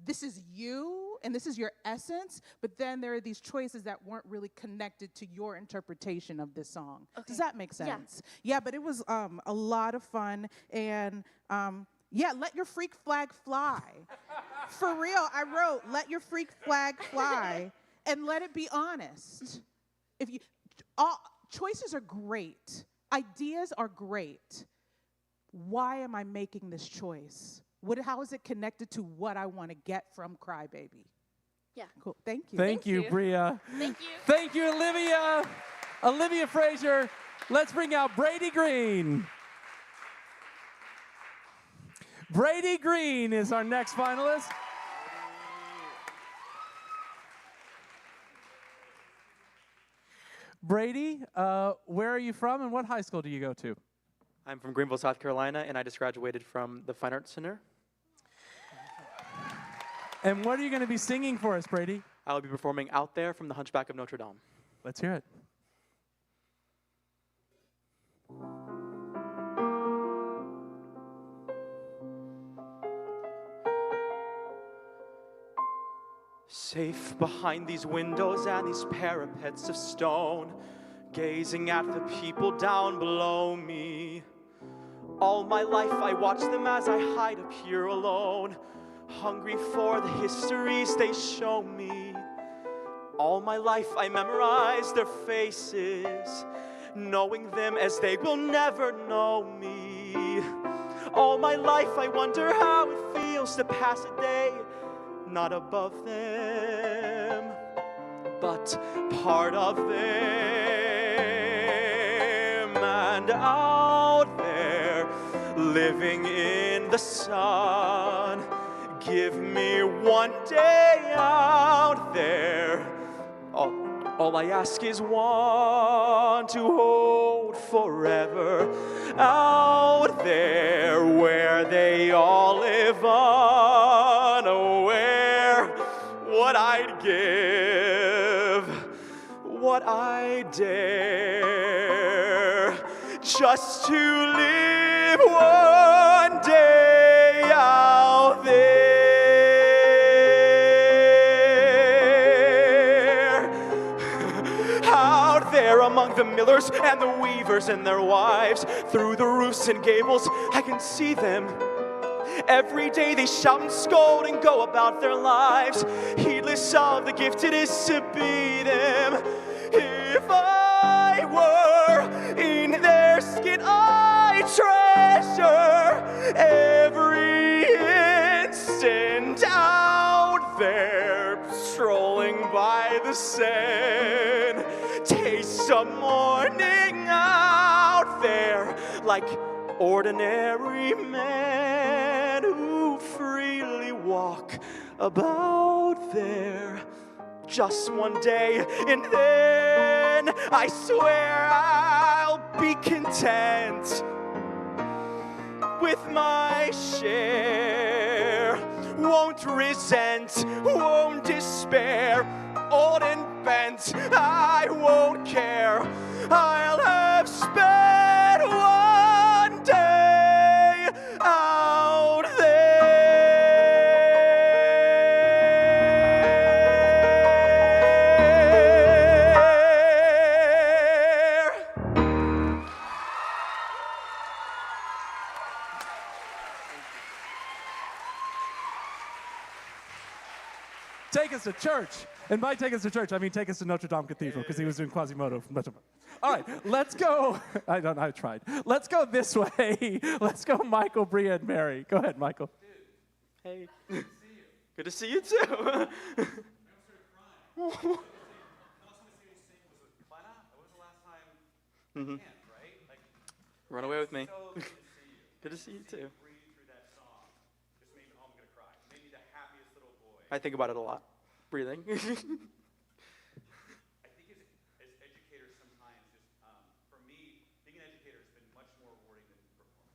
E: this is you and this is your essence, but then there are these choices that weren't really connected to your interpretation of this song. Does that make sense? Yeah, but it was a lot of fun, and yeah, let your freak flag fly. For real, I wrote, let your freak flag fly, and let it be honest. Choices are great. Ideas are great. Why am I making this choice? How is it connected to what I want to get from Crybaby?
H: Yeah.
E: Cool. Thank you.
A: Thank you,
H: you.
A: Bria.
H: Thank you.
A: Thank you, Olivia. Olivia Frazier. Let's bring out Brady Green. Brady Green is our next finalist. Brady, where are you from and what high school do you go to?
I: I'm from Greenville, South Carolina, and I just graduated from the Fine Arts Center.
A: And what are you going to be singing for us, Brady?
I: I will be performing Out There from The Hunchback of Notre Dame.
A: Let's hear it.
I: Safe behind these windows and these parapets of stone, gazing at the people down below me. All my life I watch them as I hide up here alone, hungry for the histories they show me. All my life I memorize their faces, knowing them as they will never know me. All my life I wonder how it feels to pass a day not above them, but part of them. And out there, living in the sun, give me one day out there. All I ask is one to hold forever. Out there where they all live unaware. What I'd give, what I dare, just to live one day out there. Out there among the millers and the weavers and their wives, through the roofs and gables, I can see them. Every day they shout and scold and go about their lives, heedless of the gift it is to be them. If I were in their skin, I treasure every instant out there, strolling by the Seine. Taste of morning out there, like ordinary men who freely walk about there. Just one day, and then I swear I'll be content with my share. Won't resent, won't despair. Old and bent, I won't care. I'll have spent one day out there.
A: Take us to church. And by take us to church, I mean take us to Notre Dame Cathedral, because he was doing Quasimodo from Notre Dame. All right, let's go. I tried. Let's go this way. Let's go Michael, Bria, and Mary. Go ahead, Michael.
I: Hey. Good to see you too. Mm-hmm. Run away with me. Good to see you too. I think about it a lot. Breathing.
F: I think as educators sometimes, just for me, being an educator has been much more rewarding than performing.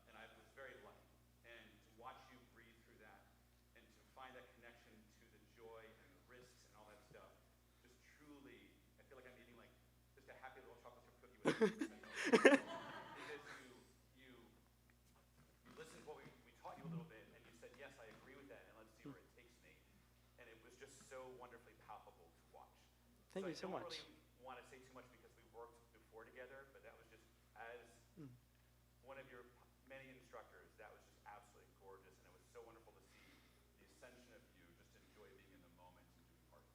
F: And I was very lucky. And to watch you breathe through that and to find that connection to the joy and the risks and all that stuff, just truly, I feel like I'm eating like just a happy little chocolate chip cookie with because you listened to what we taught you a little bit and you said, yes, I agree with that and let's see where it takes me. And it was just so wonderfully palpable to watch.
I: Thank you so much.
F: I don't really want to say too much because we worked before together, but that was just, as one of your many instructors, that was just absolutely gorgeous, and it was so wonderful to see the ascension of you, just enjoy being in the moment and doing art.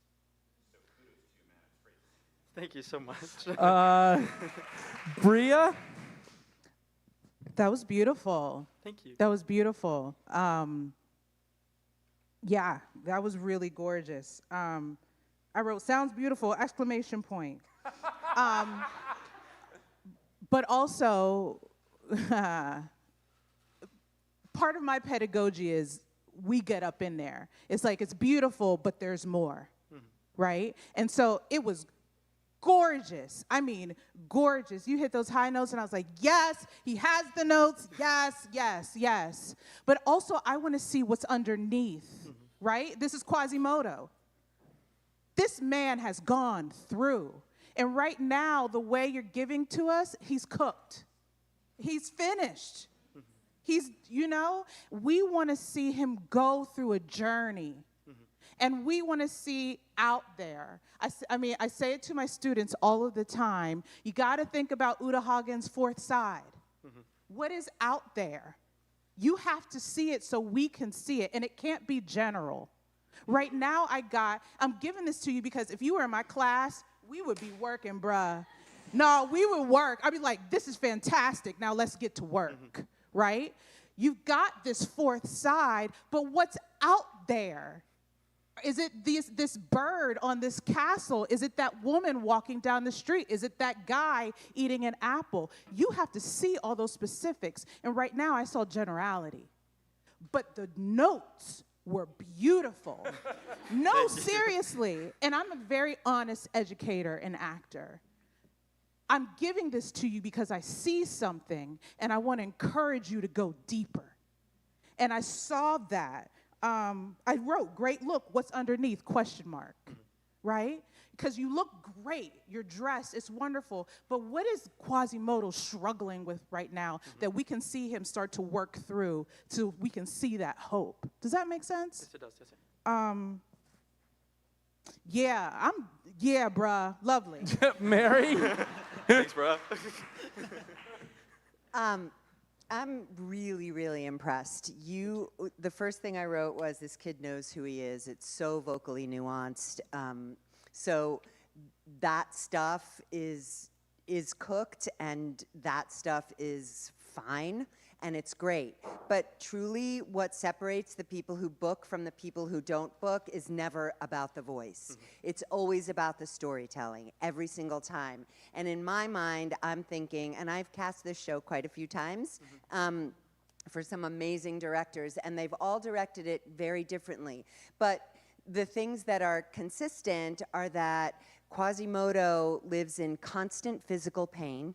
F: So kudos to you, man. It's great to see you.
I: Thank you so much.
A: Bria?
E: That was beautiful.
I: Thank you.
E: That was beautiful. Yeah, that was really gorgeous. I wrote, sounds beautiful, exclamation point. But also, part of my pedagogy is we get up in there. It's like, it's beautiful, but there's more, right? And so it was gorgeous. I mean, gorgeous. You hit those high notes, and I was like, yes, he has the notes. Yes, yes, yes. But also, I want to see what's underneath, right? This is Quasimodo. This man has gone through. And right now, the way you're giving to us, he's cooked. He's finished. He's, we want to see him go through a journey. And we want to see out there. I say it to my students all of the time. You got to think about Uta Hagen's Fourth Side. What is out there? You have to see it so we can see it, and it can't be general. Right now, I'm giving this to you because if you were in my class, we would be working, bruh. No, we would work. I'd be like, this is fantastic. Now let's get to work, right? You've got this fourth side, but what's out there? Is it this bird on this castle? Is it that woman walking down the street? Is it that guy eating an apple? You have to see all those specifics. And right now I saw generality. But the notes were beautiful. No, seriously. And I'm a very honest educator and actor. I'm giving this to you because I see something and I want to encourage you to go deeper. And I saw that. I wrote, great look, what's underneath, question mark, right? Because you look great, you're dressed, it's wonderful, but what is Quasimodo struggling with right now that we can see him start to work through so we can see that hope? Does that make sense?
G: Yes, it does. Yes,
E: Yeah, bruh, lovely.
A: Mary?
I: Thanks, bro.
D: I'm really, really impressed. The first thing I wrote was, this kid knows who he is. It's so vocally nuanced. So that stuff is cooked, and that stuff is fine, and it's great. But truly, what separates the people who book from the people who don't book is never about the voice. It's always about the storytelling, every single time. And in my mind, I'm thinking, and I've cast this show quite a few times, for some amazing directors, and they've all directed it very differently. But the things that are consistent are that Quasimodo lives in constant physical pain,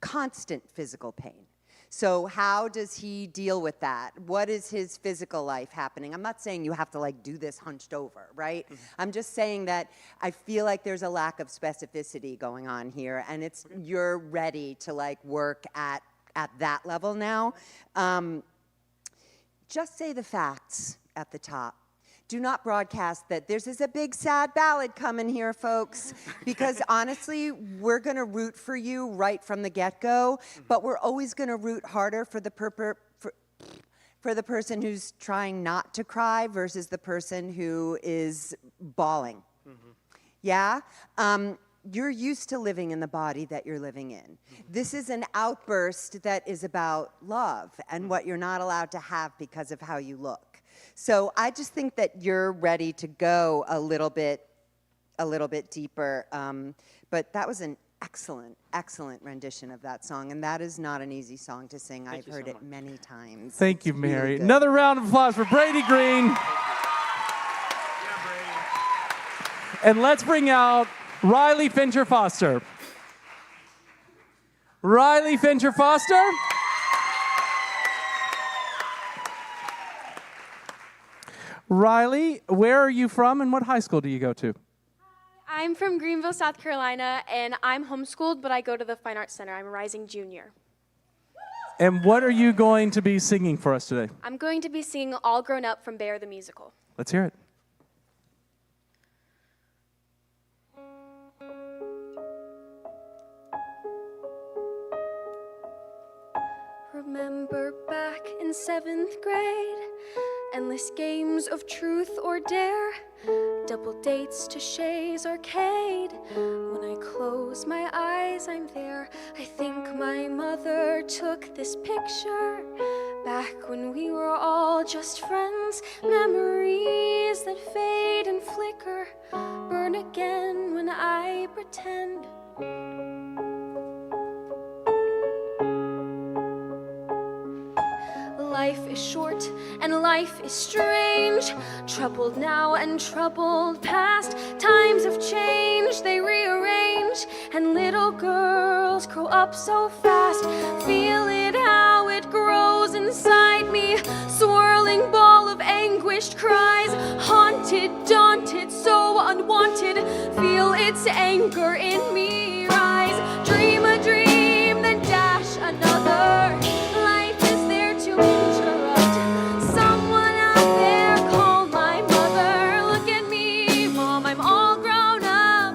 D: constant physical pain. So how does he deal with that? What is his physical life happening? I'm not saying you have to do this hunched over, right? I'm just saying that I feel like there's a lack of specificity going on here, and you're ready to work at that level now. Just say the facts at the top. Do not broadcast that this is a big sad ballad coming here, folks, because honestly, we're going to root for you right from the get-go, but we're always going to root harder for the person who's trying not to cry versus the person who is bawling. Yeah? You're used to living in the body that you're living in. This is an outburst that is about love and what you're not allowed to have because of how you look. So I just think that you're ready to go a little bit deeper. But that was an excellent, excellent rendition of that song, and that is not an easy song to sing. I've heard it many times.
A: Thank you,
D: It's really
A: Mary.
D: good.
A: Another round of applause for Brady Green. And let's bring out Riley Fincher Foster. Riley Fincher Foster. Riley, where are you from and what high school do you go to?
H: I'm from Greenville, South Carolina, and I'm homeschooled, but I go to the Fine Arts Center. I'm a rising junior.
A: And what are you going to be singing for us today?
H: I'm going to be singing All Grown Up from Bear the Musical.
A: Let's hear it.
H: Remember back in 7th grade, endless games of truth or dare, double dates to Shay's Arcade. When I close my eyes, I'm there. I think my mother took this picture back back when we were all just friends. Memories that fade and flicker, burn again when I pretend. Life is short and life is strange, troubled now and troubled past. Times have changed, they rearrange, and little girls grow up so fast. Feel it how it grows inside me, swirling ball of anguished cries. Haunted, daunted, so unwanted, feel its anger in me rise. Dream a dream, then dash another. Life is there to interrupt. Someone out there call my mother. Look at me, Mom, I'm all grown up.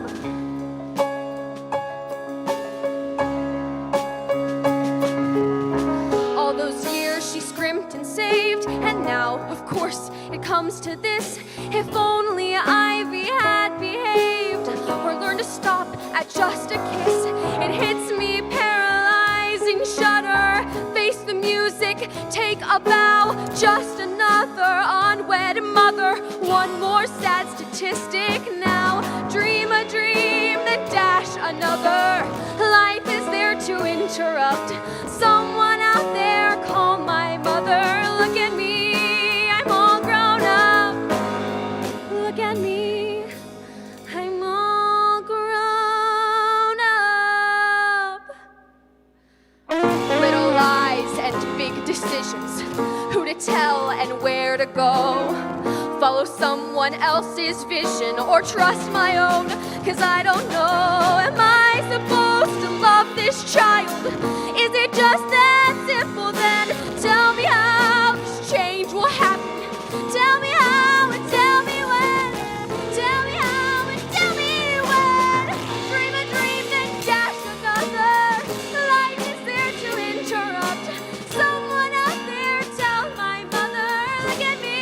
H: All those years she scrimped and saved, and now, of course, it comes to this. If only Ivy had behaved, or learned to stop at just a kiss. It hits me, paralyzing shudder. Face the music, take a bow. Just another unwed mother. One more sad statistic now. Dream a dream, then dash another. Life is there to interrupt. Someone out there call my mother. Look at me, I'm all grown up. Look at me, I'm all grown up. Little lies and big decisions, who to tell and where to go. Follow someone else's vision or trust my own, 'cause I don't know. Am I supposed to love this child? Is it just that simple then? Tell me how this change will happen. Tell me how and tell me when. Tell me how and tell me when. Dream a dream, then dash another. Life is there to interrupt. Someone out there tell my mother. Look at me,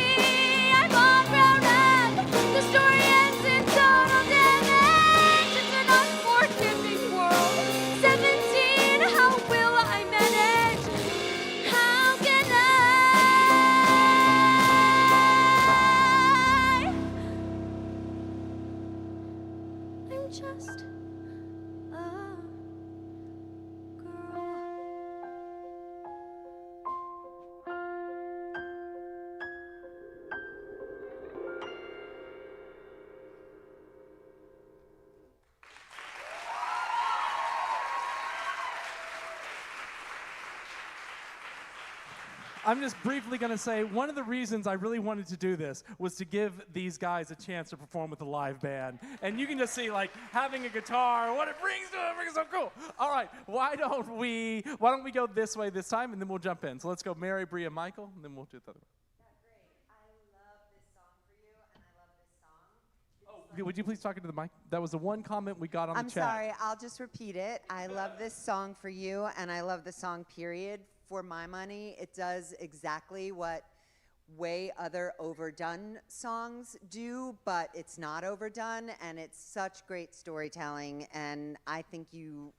H: I'm all grown up. The story ends in total damage. It's an unforgiving world. 17, how will I manage? How can I? I'm just a girl.
A: I'm just briefly going to say one of the reasons I really wanted to do this was to give these guys a chance to perform with a live band. And you can just see, like, having a guitar, what it brings to it, it's so cool. All right, why don't we go this way this time, and then we'll jump in. So let's go Mary, Bria, Michael, and then we'll do the other way. Would you please talk into the mic? That was the one comment we got on the chat.
D: I'm sorry, I'll just repeat it. I love this song for you, and I love the song, period. For my money, it does exactly what way other overdone songs do, but it's not overdone, and it's such great storytelling, and I think you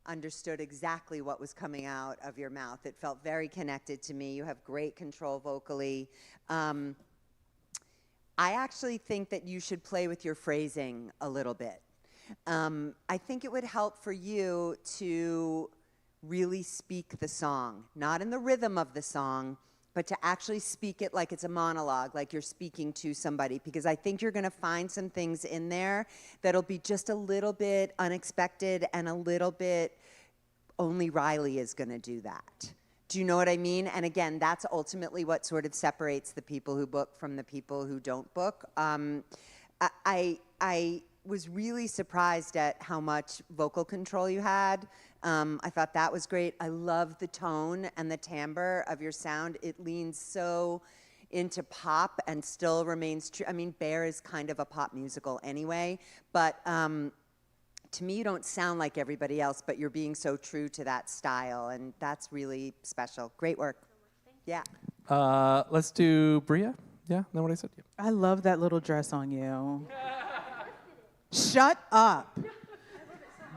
D: understood exactly what was coming out of your mouth. It felt very connected to me. You have great control vocally. I actually think that you should play with your phrasing a little bit. I think it would help for you to really speak the song, not in the rhythm of the song, but to actually speak it like it's a monologue, like you're speaking to somebody, because I think you're going to find some things in there that'll be just a little bit unexpected and a little bit only Riley is going to do that. Do you know what I mean? And again, that's ultimately what sort of separates the people who book from the people who don't book. I was really surprised at how much vocal control you had. I thought that was great. I love the tone and the timbre of your sound. It leans so into pop and still remains true. I mean, Bear is kind of a pop musical anyway, but to me, you don't sound like everybody else, but you're being so true to that style, and that's really special. Great work. Yeah.
A: Let's do Bria. Yeah, is that what I said? Yeah.
E: I love that little dress on you. Shut up.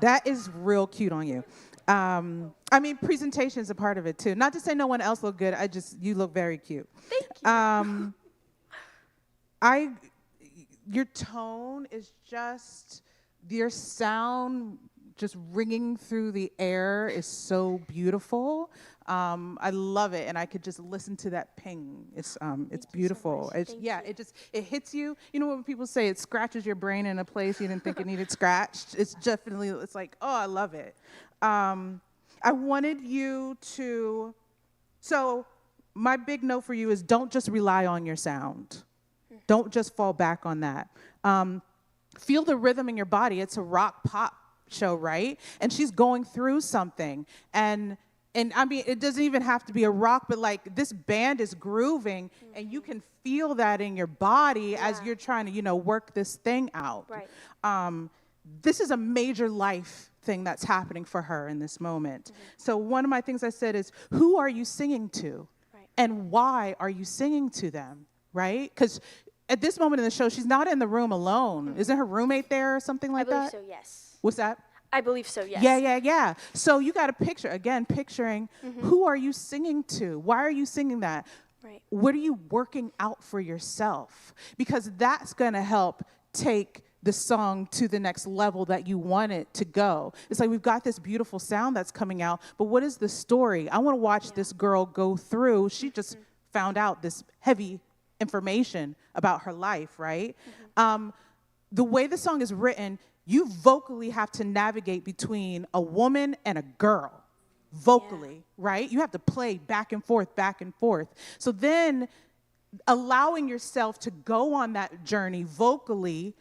E: That is real cute on you. I mean, presentation is a part of it too. Not to say no one else looked good. You look very cute.
H: Thank you.
E: Your tone is just, your sound just ringing through the air is so beautiful. I love it, and I could just listen to that ping. It's beautiful. It hits you. You know when people say it scratches your brain in a place you didn't think it needed scratched? It's like, oh, I love it. I wanted you to, so my big note for you is don't just rely on your sound. Don't just fall back on that. Feel the rhythm in your body. It's a rock pop show, right? And she's going through something. And I mean, it doesn't even have to be a rock, but like this band is grooving, and you can feel that in your body as you're trying to, work this thing out.
H: Right.
E: This is a major life thing that's happening for her in this moment. So one of my things I said is, who are you singing to?
H: Right.
E: And why are you singing to them, right? Because at this moment in the show, she's not in the room alone. Isn't her roommate there or something like that?
H: I believe so, yes.
E: What's that?
H: I believe so, yes.
E: Yeah. So you got to picturing who are you singing to? Why are you singing that?
H: Right.
E: What are you working out for yourself? Because that's going to help take the song to the next level that you want it to go. It's like we've got this beautiful sound that's coming out, but what is the story? I want to watch this girl go through. She just found out this heavy information about her life, right? The way the song is written, you vocally have to navigate between a woman and a girl, vocally, right? You have to play back and forth. So then allowing yourself to go on that journey vocally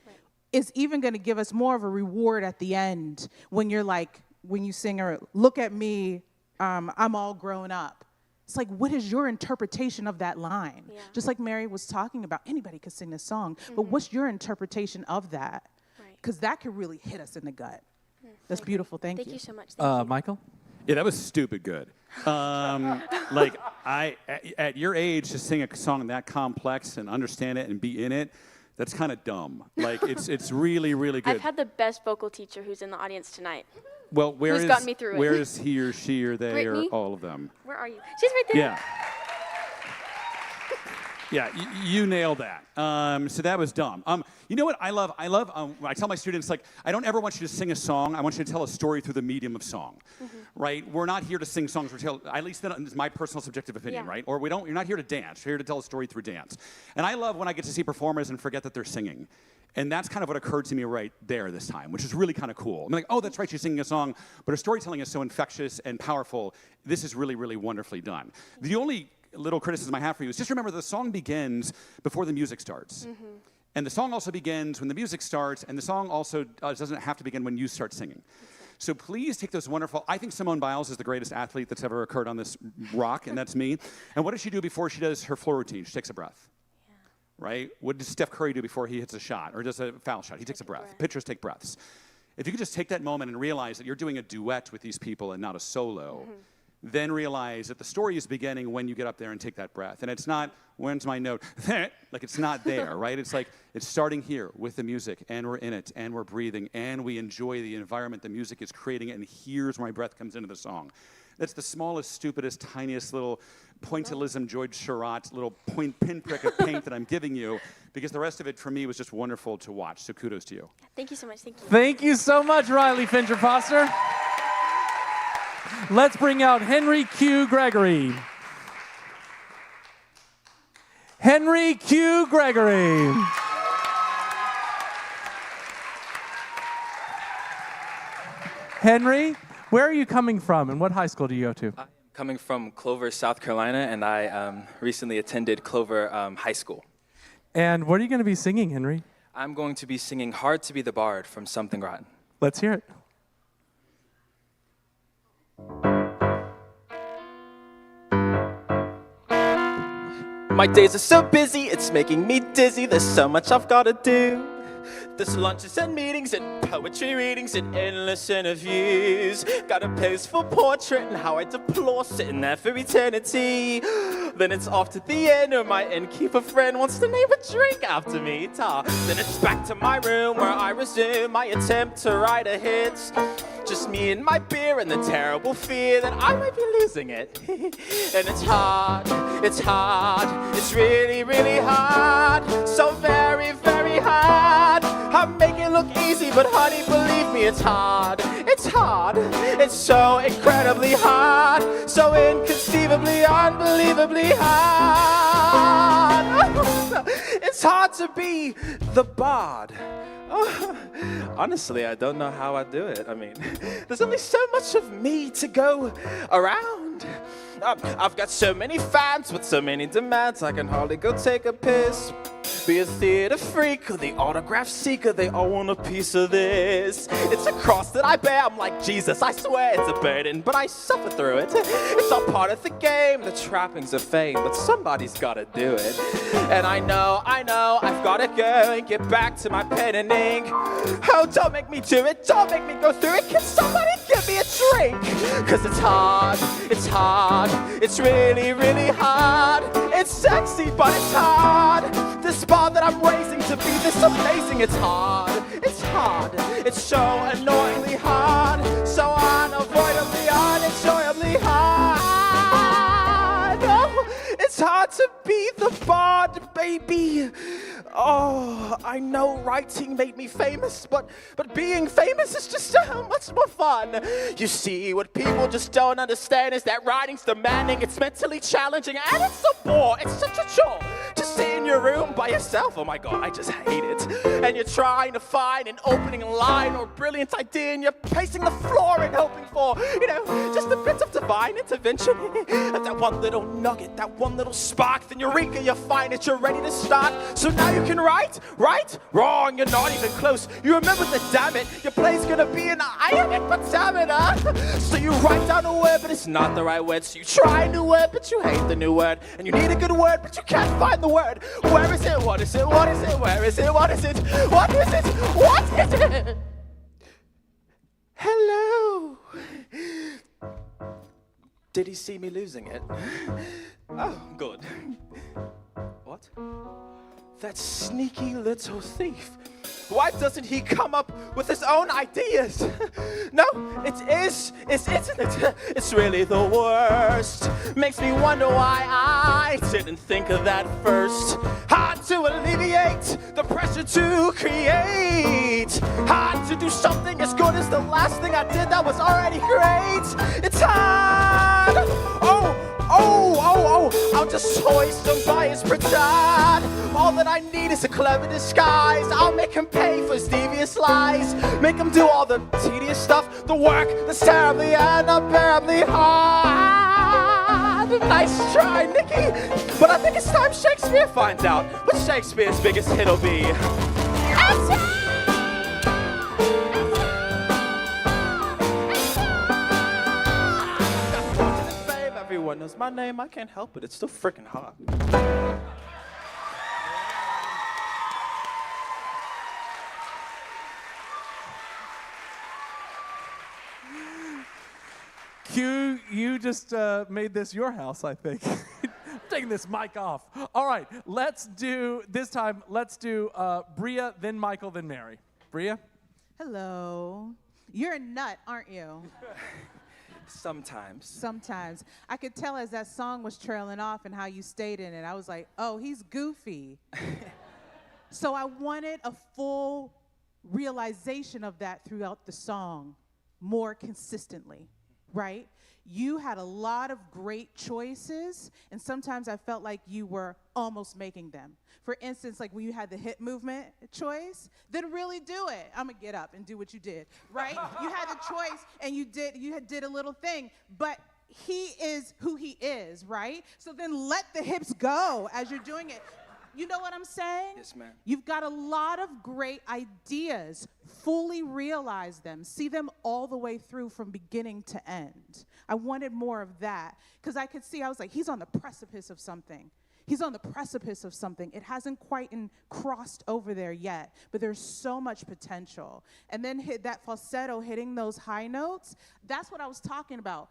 E: is even going to give us more of a reward at the end when you're like, when you sing or look at me, I'm all grown up. It's like, what is your interpretation of that line?
H: Yeah.
E: Just like Mary was talking about, anybody could sing this song, but what's your interpretation of that? Because that could really hit us in the gut. That's beautiful. Thank you.
H: Thank you so much. Thank you.
A: Michael?
F: Yeah, that was stupid good. Like, at your age, to sing a song that complex and understand it and be in it, that's kind of dumb. Like, it's really, really good.
H: I've had the best vocal teacher who's in the audience tonight.
F: Well,
H: Who's gotten me through it?
F: Where is he or she or they
H: Brittany?
F: or all of them?
H: Where are you? She's right there.
F: Yeah. Yeah, you nailed that. So that was dumb. You know what I love? I tell my students, like, I don't ever want you to sing a song. I want you to tell a story through the medium of song, right? We're not here to sing songs. At least that is my personal subjective opinion, right? Or you're not here to dance. You're here to tell a story through dance. And I love when I get to see performers and forget that they're singing. And that's kind of what occurred to me right there this time, which is really kind of cool. I'm like, oh, that's right, she's singing a song, but her storytelling is so infectious and powerful. This is really, really wonderfully done. The only little criticism I have for you is just remember the song begins before the music starts. And the song also begins when the music starts, and the song also doesn't have to begin when you start singing. So please take those wonderful, I think Simone Biles is the greatest athlete that's ever occurred on this rock, and that's me. And what does she do before she does her floor routine? She takes a breath. Right? What does Steph Curry do before he hits a shot or does a foul shot? He takes a breath. Pitchers take breaths. If you could just take that moment and realize that you're doing a duet with these people and not a solo, then realize that the story is beginning when you get up there and take that breath. And it's not, when's my note? Like, it's not there, right? It's like, it's starting here with the music, and we're in it, and we're breathing, and we enjoy the environment the music is creating, and here's where my breath comes into the song. That's the smallest, stupidest, tiniest little pointillism George Seurat little pinprick of paint that I'm giving you, because the rest of it for me was just wonderful to watch. So kudos to you.
H: Thank you so much. Thank you.
A: Thank you so much, Riley Fincher Foster. Let's bring out Henry Q. Gregory. Henry Q. Gregory. Henry, where are you coming from and what high school do you go to?
J: I'm coming from Clover, South Carolina, and I recently attended Clover High School.
A: And what are you going to be singing, Henry?
J: I'm going to be singing Hard to Be the Bard from Something Rotten.
A: Let's hear it.
I: My days are so busy, it's making me dizzy. There's so much I've got to do. There's lunches and meetings and poetry readings and endless interviews. Got a peaceful portrait and how I deplore sitting there for eternity. Then it's off to the end where my innkeeper friend wants to name a drink after me. Then it's back to my room where I resume my attempt to write a hit. Just me and my beer and the terrible fear that I might be losing it. And it's hard, it's really, really hard. So very, very hard. I make it look easy, but honey, believe me, it's hard. It's hard, it's so incredibly hard. So inconceivably, unbelievably hard. It's hard to be the bard. Honestly, I don't know how I do it. I mean, there's only so much of me to go around. I've got so many fans with so many demands, I can hardly go take a piss. Be a theater freak or the autograph seeker, they all want a piece of this. It's a cross that I bear, I'm like Jesus, I swear it's a burden, but I suffer through it. It's all part of the game, the trappings of fame, but somebody's gotta do it. And I know, I've gotta go and get back to my pen and ink. Oh, don't make me do it, don't make me go through it, can somebody give me a drink? Cause it's hard, it's really, really hard. It's sexy, but it's hard. This bar that I'm raising to be this amazing, it's hard, it's so annoyingly hard, so unavoidably, unenjoyably hard. Oh, it's hard to be the bard, baby. Oh, I know writing made me famous, but being famous is just so much more fun. You see, what people just don't understand is that writing's demanding, it's mentally challenging, and it's a bore, it's such a chore. Just sit in your room by yourself, oh my god, I just hate it. And you're trying to find an opening line or a brilliant idea, and you're pacing the floor and hoping for, just a bit of divine intervention. That one little nugget, that one little spark, then eureka, you find it, you're ready to start. So now you can write, wrong, you're not even close. You remember that, damn it, your play's gonna be an iambic pentameter. So you write down a word, but it's not the right word. So you try a new word, but you hate the new word. And you need a good word, but you can't find the word. Where is it? What is it? What is it? Where is it? What is it? What is it? What is it? Hello. Did he see me losing it? Oh, good. What? That sneaky little thief. Why doesn't he come up with his own ideas? No, isn't it? It's really the worst. Makes me wonder why I didn't think of that first. Hard to alleviate the pressure to create. Hard to do something as good as the last thing I did that was already great. It's hard. I'll just hoist him by his petard. All that I need is a clever disguise. I'll make him pay for his devious lies. Make him do all the tedious stuff, the work that's terribly and unbearably hard. Nice try, Nikki. But I think it's time Shakespeare finds out what Shakespeare's biggest hit'll be. Everyone knows my name, I can't help it, it's still freaking hot.
A: Q, you just made this your house, I think. I'm taking this mic off. All right, let's do Bria, then Michael, then Mary. Bria?
E: Hello. You're a nut, aren't you?
I: Sometimes.
E: I could tell as that song was trailing off and how you stayed in it. I was like, oh, he's goofy. So I wanted a full realization of that throughout the song more consistently, right? You had a lot of great choices, and sometimes I felt like you were almost making them. For instance, like when you had the hip movement choice, then really do it. I'm gonna get up and do what you did, right? You had the choice and you did a little thing, but he is who he is, right? So then let the hips go as you're doing it. You know what I'm saying?
I: Yes, ma'am.
E: You've got a lot of great ideas. Fully realize them. See them all the way through from beginning to end. I wanted more of that because I could see, I was like, he's on the precipice of something. He's on the precipice of something. It hasn't quite crossed over there yet, but there's so much potential. And then hit that falsetto, hitting those high notes, that's what I was talking about.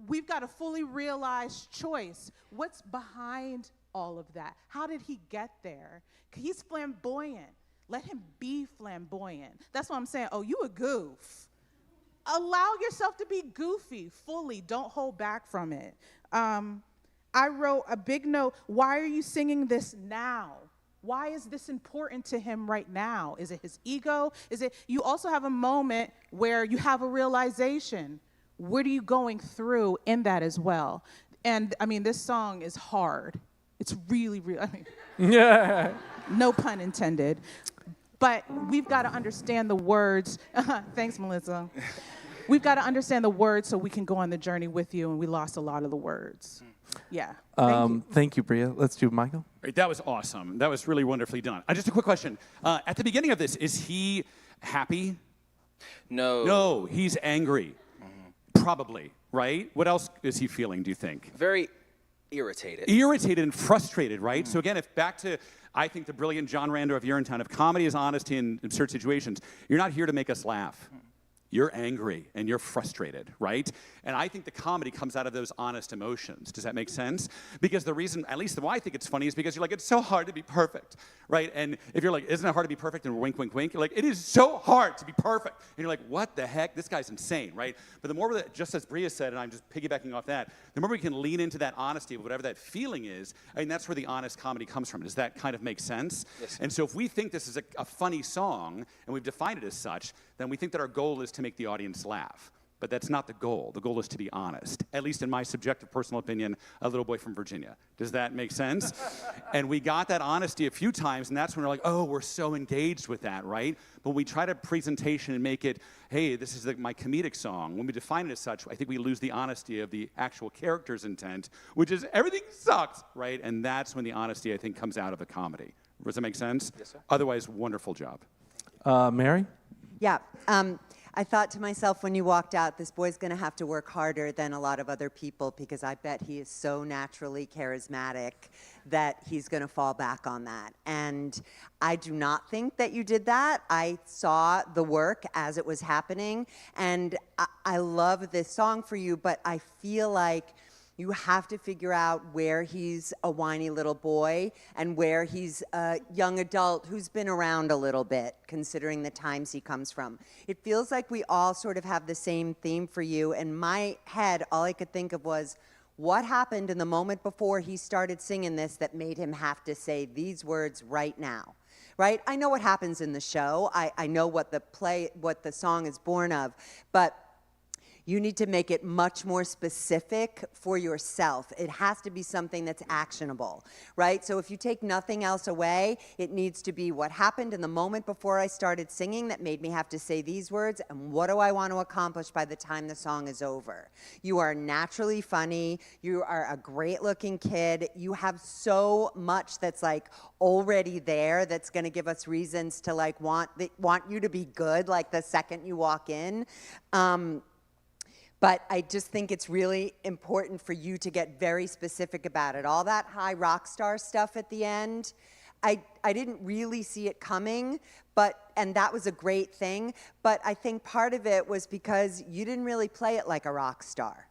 E: We've got a fully realized choice. What's behind all of that? How did he get there? He's flamboyant. Let him be flamboyant. That's what I'm saying. Oh, you a goof. allow yourself to be goofy fully. Don't hold back from it. I wrote a big note. Why are you singing this now? Why is this important to him right now? Is it his ego? You also have a moment where you have a realization. What are you going through in that as well? And I mean, this song is hard. It's really, I mean,
A: Yeah.
E: no pun intended. But we've got to understand the words. Thanks, Melissa. We've got to understand the words so we can go on the journey with you, and we lost a lot of the words. Yeah.
A: Thank you, Bria. Let's do Michael.
F: Great, that was awesome. That was really wonderfully done. Just a quick question. At the beginning of this, is he happy?
J: No.
F: No, he's angry. Probably, right? What else is he feeling, do you think?
J: Very irritated.
F: Irritated and frustrated, right? So again, if back to, I think, the brilliant John Rando of Urinetown, if comedy is honesty in absurd situations, you're not here to make us laugh. You're angry and you're frustrated, right? And I think the comedy comes out of those honest emotions. Does that make sense? Because the reason, at least why I think it's funny, is because you're like, it's so hard to be perfect, right? And if you're like, isn't it hard to be perfect? And wink, wink, wink. You're like, it is so hard to be perfect. And you're like, what the heck? This guy's insane, right? But the more that, just as Bria said, and I'm just piggybacking off that, the more we can lean into that honesty of whatever that feeling is, I mean, that's where the honest comedy comes from. Does that kind of make sense?
J: Yes.
F: And so if we think this is a funny song, and we've defined it as such, then we think that our goal is to make the audience laugh. But that's not the goal. The goal is to be honest, at least in my subjective personal opinion, a little boy from Virginia. Does that make sense? And we got that honesty a few times, and that's when we're like, oh, we're so engaged with that, right? But when we try to presentation and make it, hey, this is my comedic song, when we define it as such, I think we lose the honesty of the actual character's intent, which is everything sucks, right? And that's when the honesty, I think, comes out of the comedy. Does that make sense?
J: Yes, sir.
F: Otherwise, wonderful job.
A: Mary?
D: Yeah. I thought to myself when you walked out, this boy's going to have to work harder than a lot of other people because I bet he is so naturally charismatic that he's going to fall back on that. And I do not think that you did that. I saw the work as it was happening, and I love this song for you, but I feel like you have to figure out where he's a whiny little boy and where he's a young adult who's been around a little bit, considering the times he comes from. It feels like we all sort of have the same theme for you. In my head, all I could think of was, what happened in the moment before he started singing this that made him have to say these words right now? Right? I know what happens in the show. I know what the song is born of, but you need to make it much more specific for yourself. It has to be something that's actionable, right? So if you take nothing else away, it needs to be what happened in the moment before I started singing that made me have to say these words, and what do I want to accomplish by the time the song is over? You are naturally funny. You are a great-looking kid. You have so much that's like already there that's going to give us reasons to like want you to be good like the second you walk in. But I just think it's really important for you to get very specific about it. All that high rock star stuff at the end, I didn't really see it coming, and that was a great thing. But I think part of it was because you didn't really play it like a rock star.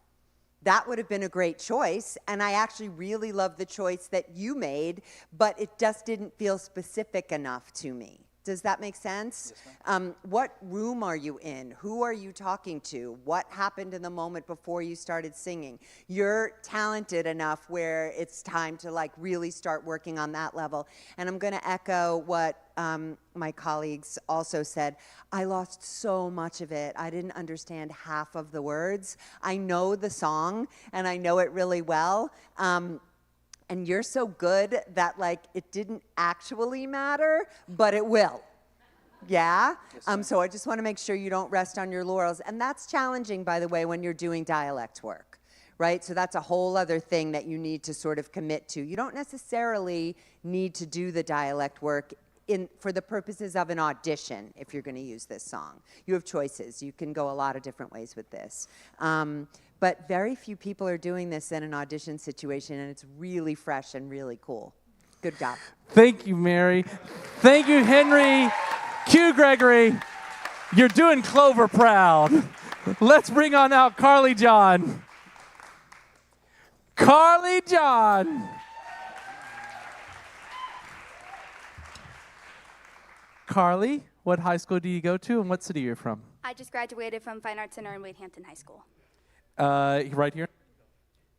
D: That would have been a great choice, and I actually really love the choice that you made, but it just didn't feel specific enough to me. Does that make sense?
J: Yes,
D: what room are you in? Who are you talking to? What happened in the moment before you started singing? You're talented enough where it's time to like really start working on that level. And I'm going to echo what my colleagues also said. I lost so much of it. I didn't understand half of the words. I know the song, and I know it really well. And you're so good that, like, it didn't actually matter, but it will. Yeah?
J: Yes,
D: So I just want to make sure you don't rest on your laurels. And that's challenging, by the way, when you're doing dialect work, right? So that's a whole other thing that you need to sort of commit to. You don't necessarily need to do the dialect work for the purposes of an audition if you're going to use this song. You have choices. You can go a lot of different ways with this. But very few people are doing this in an audition situation, and it's really fresh and really cool. Good job.
A: Thank you, Mary. Thank you, Henry. Q. Gregory. You're doing Clover proud. Let's bring on out Carly John. Carly John. Carly, what high school do you go to, and what city are you from?
K: I just graduated from Fine Arts Center in Wadehampton High School.
A: Right here.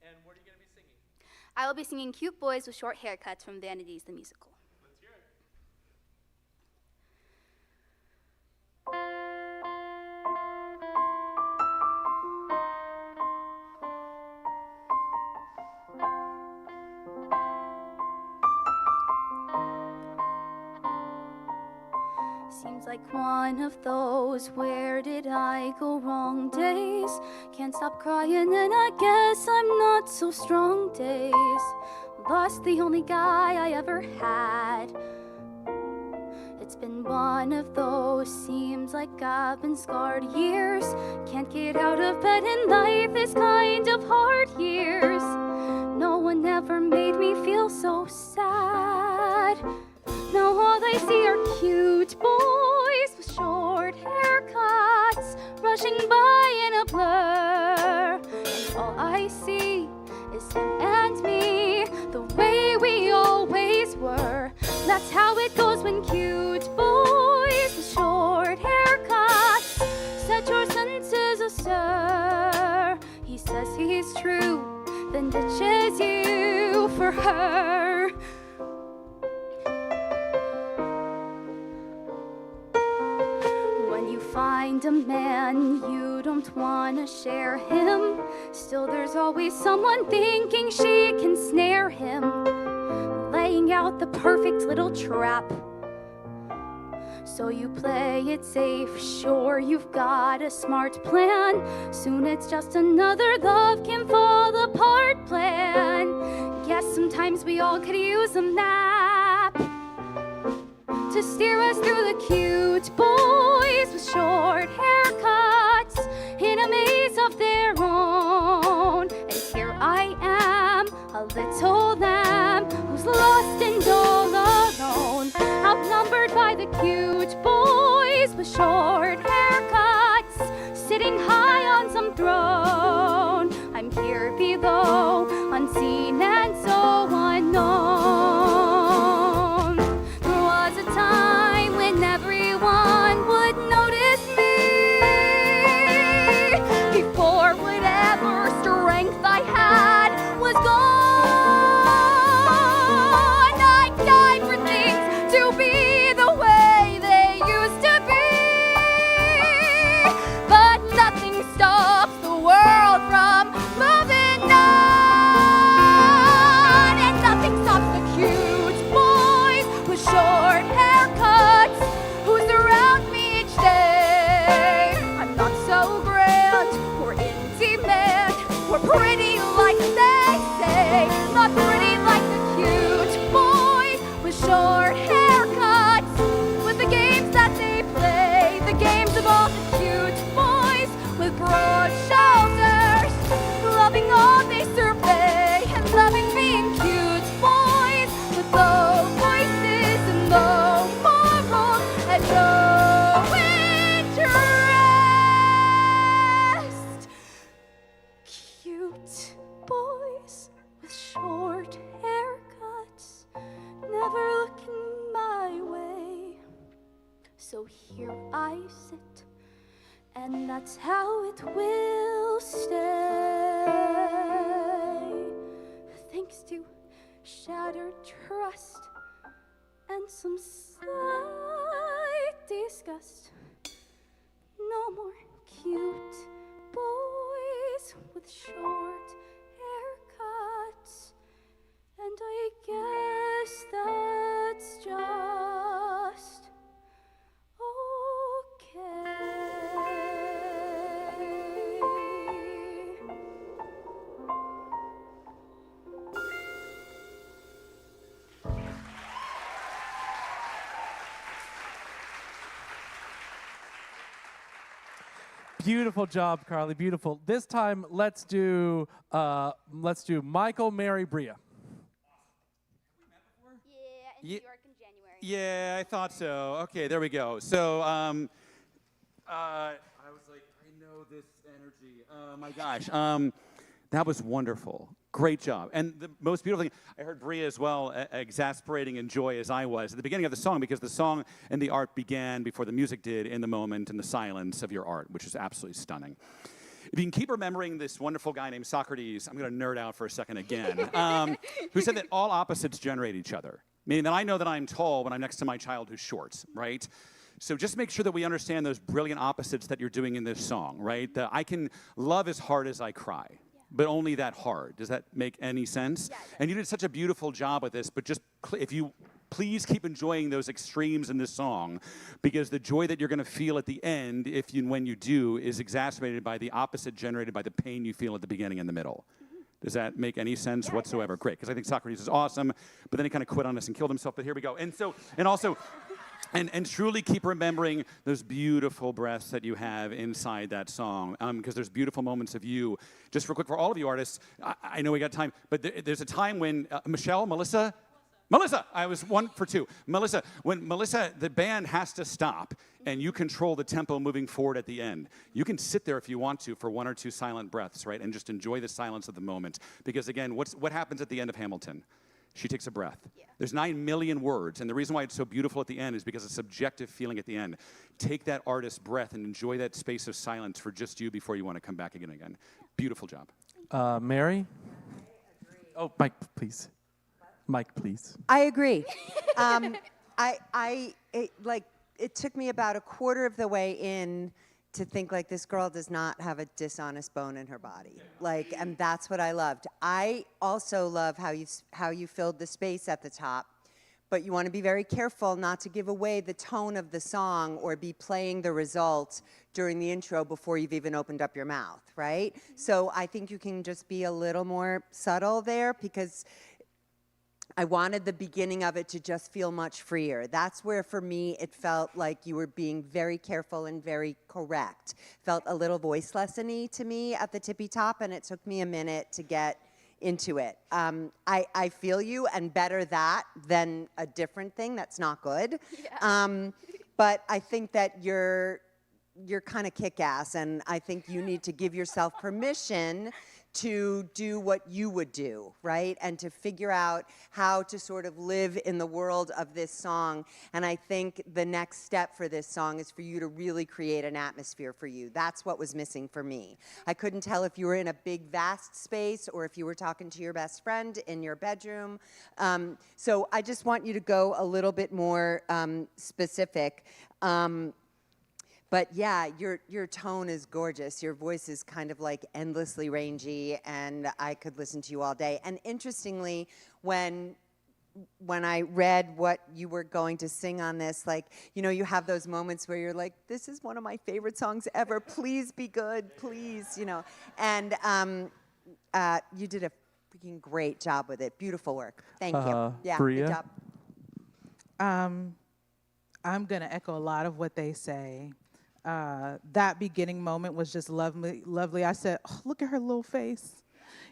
G: And what are you going to be singing?
K: I will be singing Cute Boys with Short Haircuts from Vanities the Musical.
G: Let's hear it.
K: Seems like one of those where did I go wrong days. Can't stop crying and I guess I'm not so strong days. Lost the only guy I ever had. It's been one of those, seems like I've been scarred years. Can't get out of bed and life is kind of hard years. No one ever made me feel so sad. Now all I see are cute boys with short haircuts rushing by in a blur. And all I see is him and me, the way we always were. That's how it goes when cute boys with short haircuts set your senses astir. He says he's true, then ditches you for her. When you find a man you don't wanna share him, still there's always someone thinking she can snare him, laying out the perfect little trap. So you play it safe, sure you've got a smart plan. Soon it's just another love can fall apart plan. Guess sometimes we all could use a map to steer us through the cute boys with short haircuts in a maze of their own. And here I am, a little lamb who's lost and all alone, outnumbered by the cute boys with short haircuts, sitting high on some throne. I'm here below, unseen and so unknown. Time when everyone would notice me, before whatever strength I had was gone. I died for things to be the way they used to be, but nothing stops the world from moving on, and nothing stops the cute boys with short haircuts who surround me each day. I'm not so grand or in demand or pretty like they say, not pretty like the cute boys with short haircuts, with the games that they play, the games of all the cute boys with broad shoulders, loving all they survey and loving being cute boys with low voices and low morals and no interest. Cute boys with short haircuts, never looking my way. So here I sit, and that's how it will stay. Thanks to shattered trust and some slight disgust, no more cute boys with short haircuts, and I guess that's just okay.
A: Beautiful job, Carly. Beautiful. This time, let's do Michael, Mary, Bria.
K: Yeah, in
L: Ye-
K: New York in January.
L: Yeah, I thought so. Okay, there we go. So, I was like, I know this energy. Oh my gosh. That was wonderful. Great job. And the most beautiful thing, I heard Bria as well, exasperating in joy as I was at the beginning of the song, because the song and the art began before the music did, in the moment and the silence of your art, which is absolutely stunning. If you can keep remembering this wonderful guy named Socrates, I'm going to nerd out for a second again, who said that all opposites generate each other. Meaning that I know that I'm tall when I'm next to my child who's short, right? So just make sure that we understand those brilliant opposites that you're doing in this song, right? That I can love as hard as I cry, but only that hard. Does that make any sense? Yeah. And you did such a beautiful job with this, but just if you please keep enjoying those extremes in this song, because the joy that you're going to feel at the end, when you do, is exacerbated by the opposite generated by the pain you feel at the beginning and the middle. Does that make any sense whatsoever? Great, because I think Socrates is awesome, but then he kind of quit on us and killed himself, but here we go. And truly keep remembering those beautiful breaths that you have inside that song, because there's beautiful moments of you. Just real quick, for all of you artists, I know we got time, but there's a time when, Melissa, I was 1 for 2. When the band has to stop and you control the tempo moving forward at the end, you can sit there if you want to for 1 or 2 silent breaths, right? And just enjoy the silence of the moment. Because again, what happens at the end of Hamilton? She takes a breath. Yeah. There's 9 million words, and the reason why it's so beautiful at the end is because it's a subjective feeling at the end. Take that artist's breath and enjoy that space of silence for just you before you want to come back again. Beautiful job.
A: Mary? Oh, Mike, please. Mike, please.
D: I agree. It took me about a quarter of the way in to think, like, this girl does not have a dishonest bone in her body. Like, and that's what I loved. I also love how you filled the space at the top, but you want to be very careful not to give away the tone of the song or be playing the result during the intro before you've even opened up your mouth, right? So I think you can just be a little more subtle there, because I wanted the beginning of it to just feel much freer. That's where, for me, it felt like you were being very careful and very correct. Felt a little voice lesson-y to me at the tippy top, and it took me a minute to get into it. I feel you, and better that than a different thing that's not good. Yeah. But I think that you're kind of kick-ass, and I think you need to give yourself permission to do what you would do, right? And to figure out how to sort of live in the world of this song. And I think the next step for this song is for you to really create an atmosphere for you. That's what was missing for me. I couldn't tell if you were in a big, vast space or if you were talking to your best friend in your bedroom. So I just want you to go a little bit more specific. But yeah, your tone is gorgeous. Your voice is kind of like endlessly rangy, and I could listen to you all day. And interestingly, when I read what you were going to sing on this, like, you know, you have those moments where you're like, this is one of my favorite songs ever. Please be good, please, you know. And you did a freaking great job with it. Beautiful work. Thank you. Yeah,
A: Bria?
D: good job.
E: I'm going to echo a lot of what they say. That beginning moment was just lovely. I said, oh, look at her little face.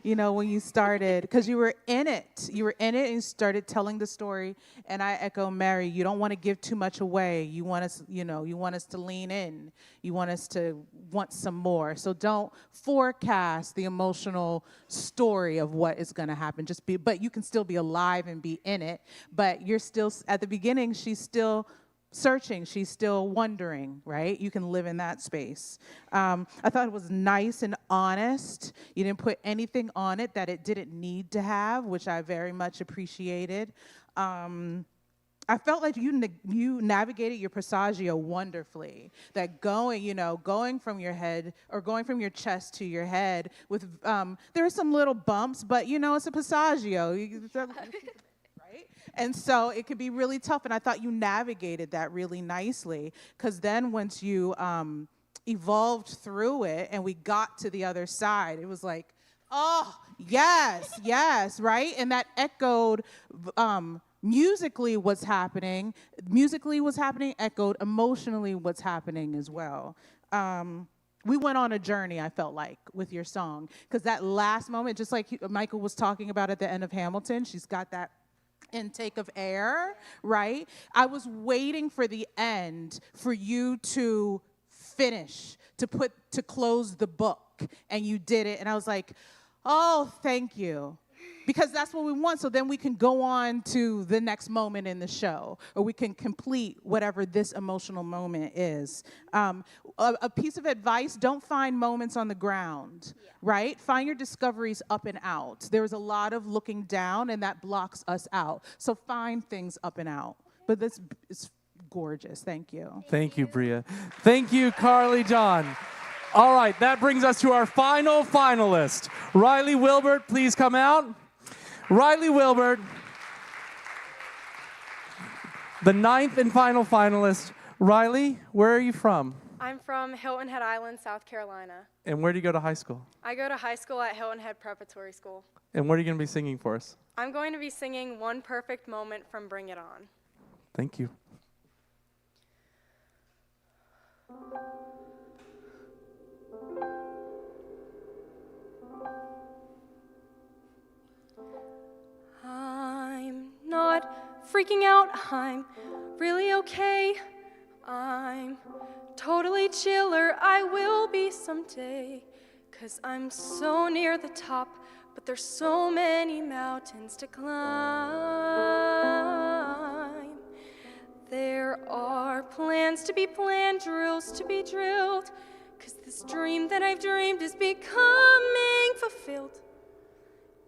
E: You know, when you started, because you were in it. You were in it and you started telling the story. And I echo Mary, you don't want to give too much away. You want us, you want us to lean in. You want us to want some more. So don't forecast the emotional story of what is going to happen. But you can still be alive and be in it. But you're still, at the beginning, she's still searching, she's still wondering, right? You can live in that space. I thought it was nice and honest. You didn't put anything on it that it didn't need to have, which I very much appreciated. I felt like you navigated your passaggio wonderfully. That going from your head or going from your chest to your head with, there are some little bumps, but it's a passaggio. And so it could be really tough, and I thought you navigated that really nicely, because then once you evolved through it and we got to the other side, it was like, oh, yes, right? And that echoed musically what's happening, echoed emotionally what's happening as well. We went on a journey, I felt like, with your song, because that last moment, just like Michael was talking about at the end of Hamilton, she's got that intake of air, right? I was waiting for the end for you to finish, to close the book, and you did it, and I was like, Oh, thank you. Because that's what we want, so then we can go on to the next moment in the show, or we can complete whatever this emotional moment is. A piece of advice, don't find moments on the ground, right? Find your discoveries up and out. There's a lot of looking down, and that blocks us out. So find things up and out. But this is gorgeous. Thank you.
A: Thank you, Bria. Thank you, Carly John. All right, that brings us to our final finalist. Riley Wilbert, please come out. Riley Wilbert, the 9th and final finalist. Riley, where are you from?
M: I'm from Hilton Head Island, South Carolina.
A: And where do you go to high school?
M: I go to high school at Hilton Head Preparatory School.
A: And what are you going to be singing for us?
M: I'm going to be singing One Perfect Moment from Bring It On.
A: Thank you.
M: I'm not freaking out, I'm really okay. I'm totally chiller, I will be someday. 'Cause I'm so near the top, but there's so many mountains to climb. There are plans to be planned, drills to be drilled. 'Cause this dream that I've dreamed is becoming fulfilled.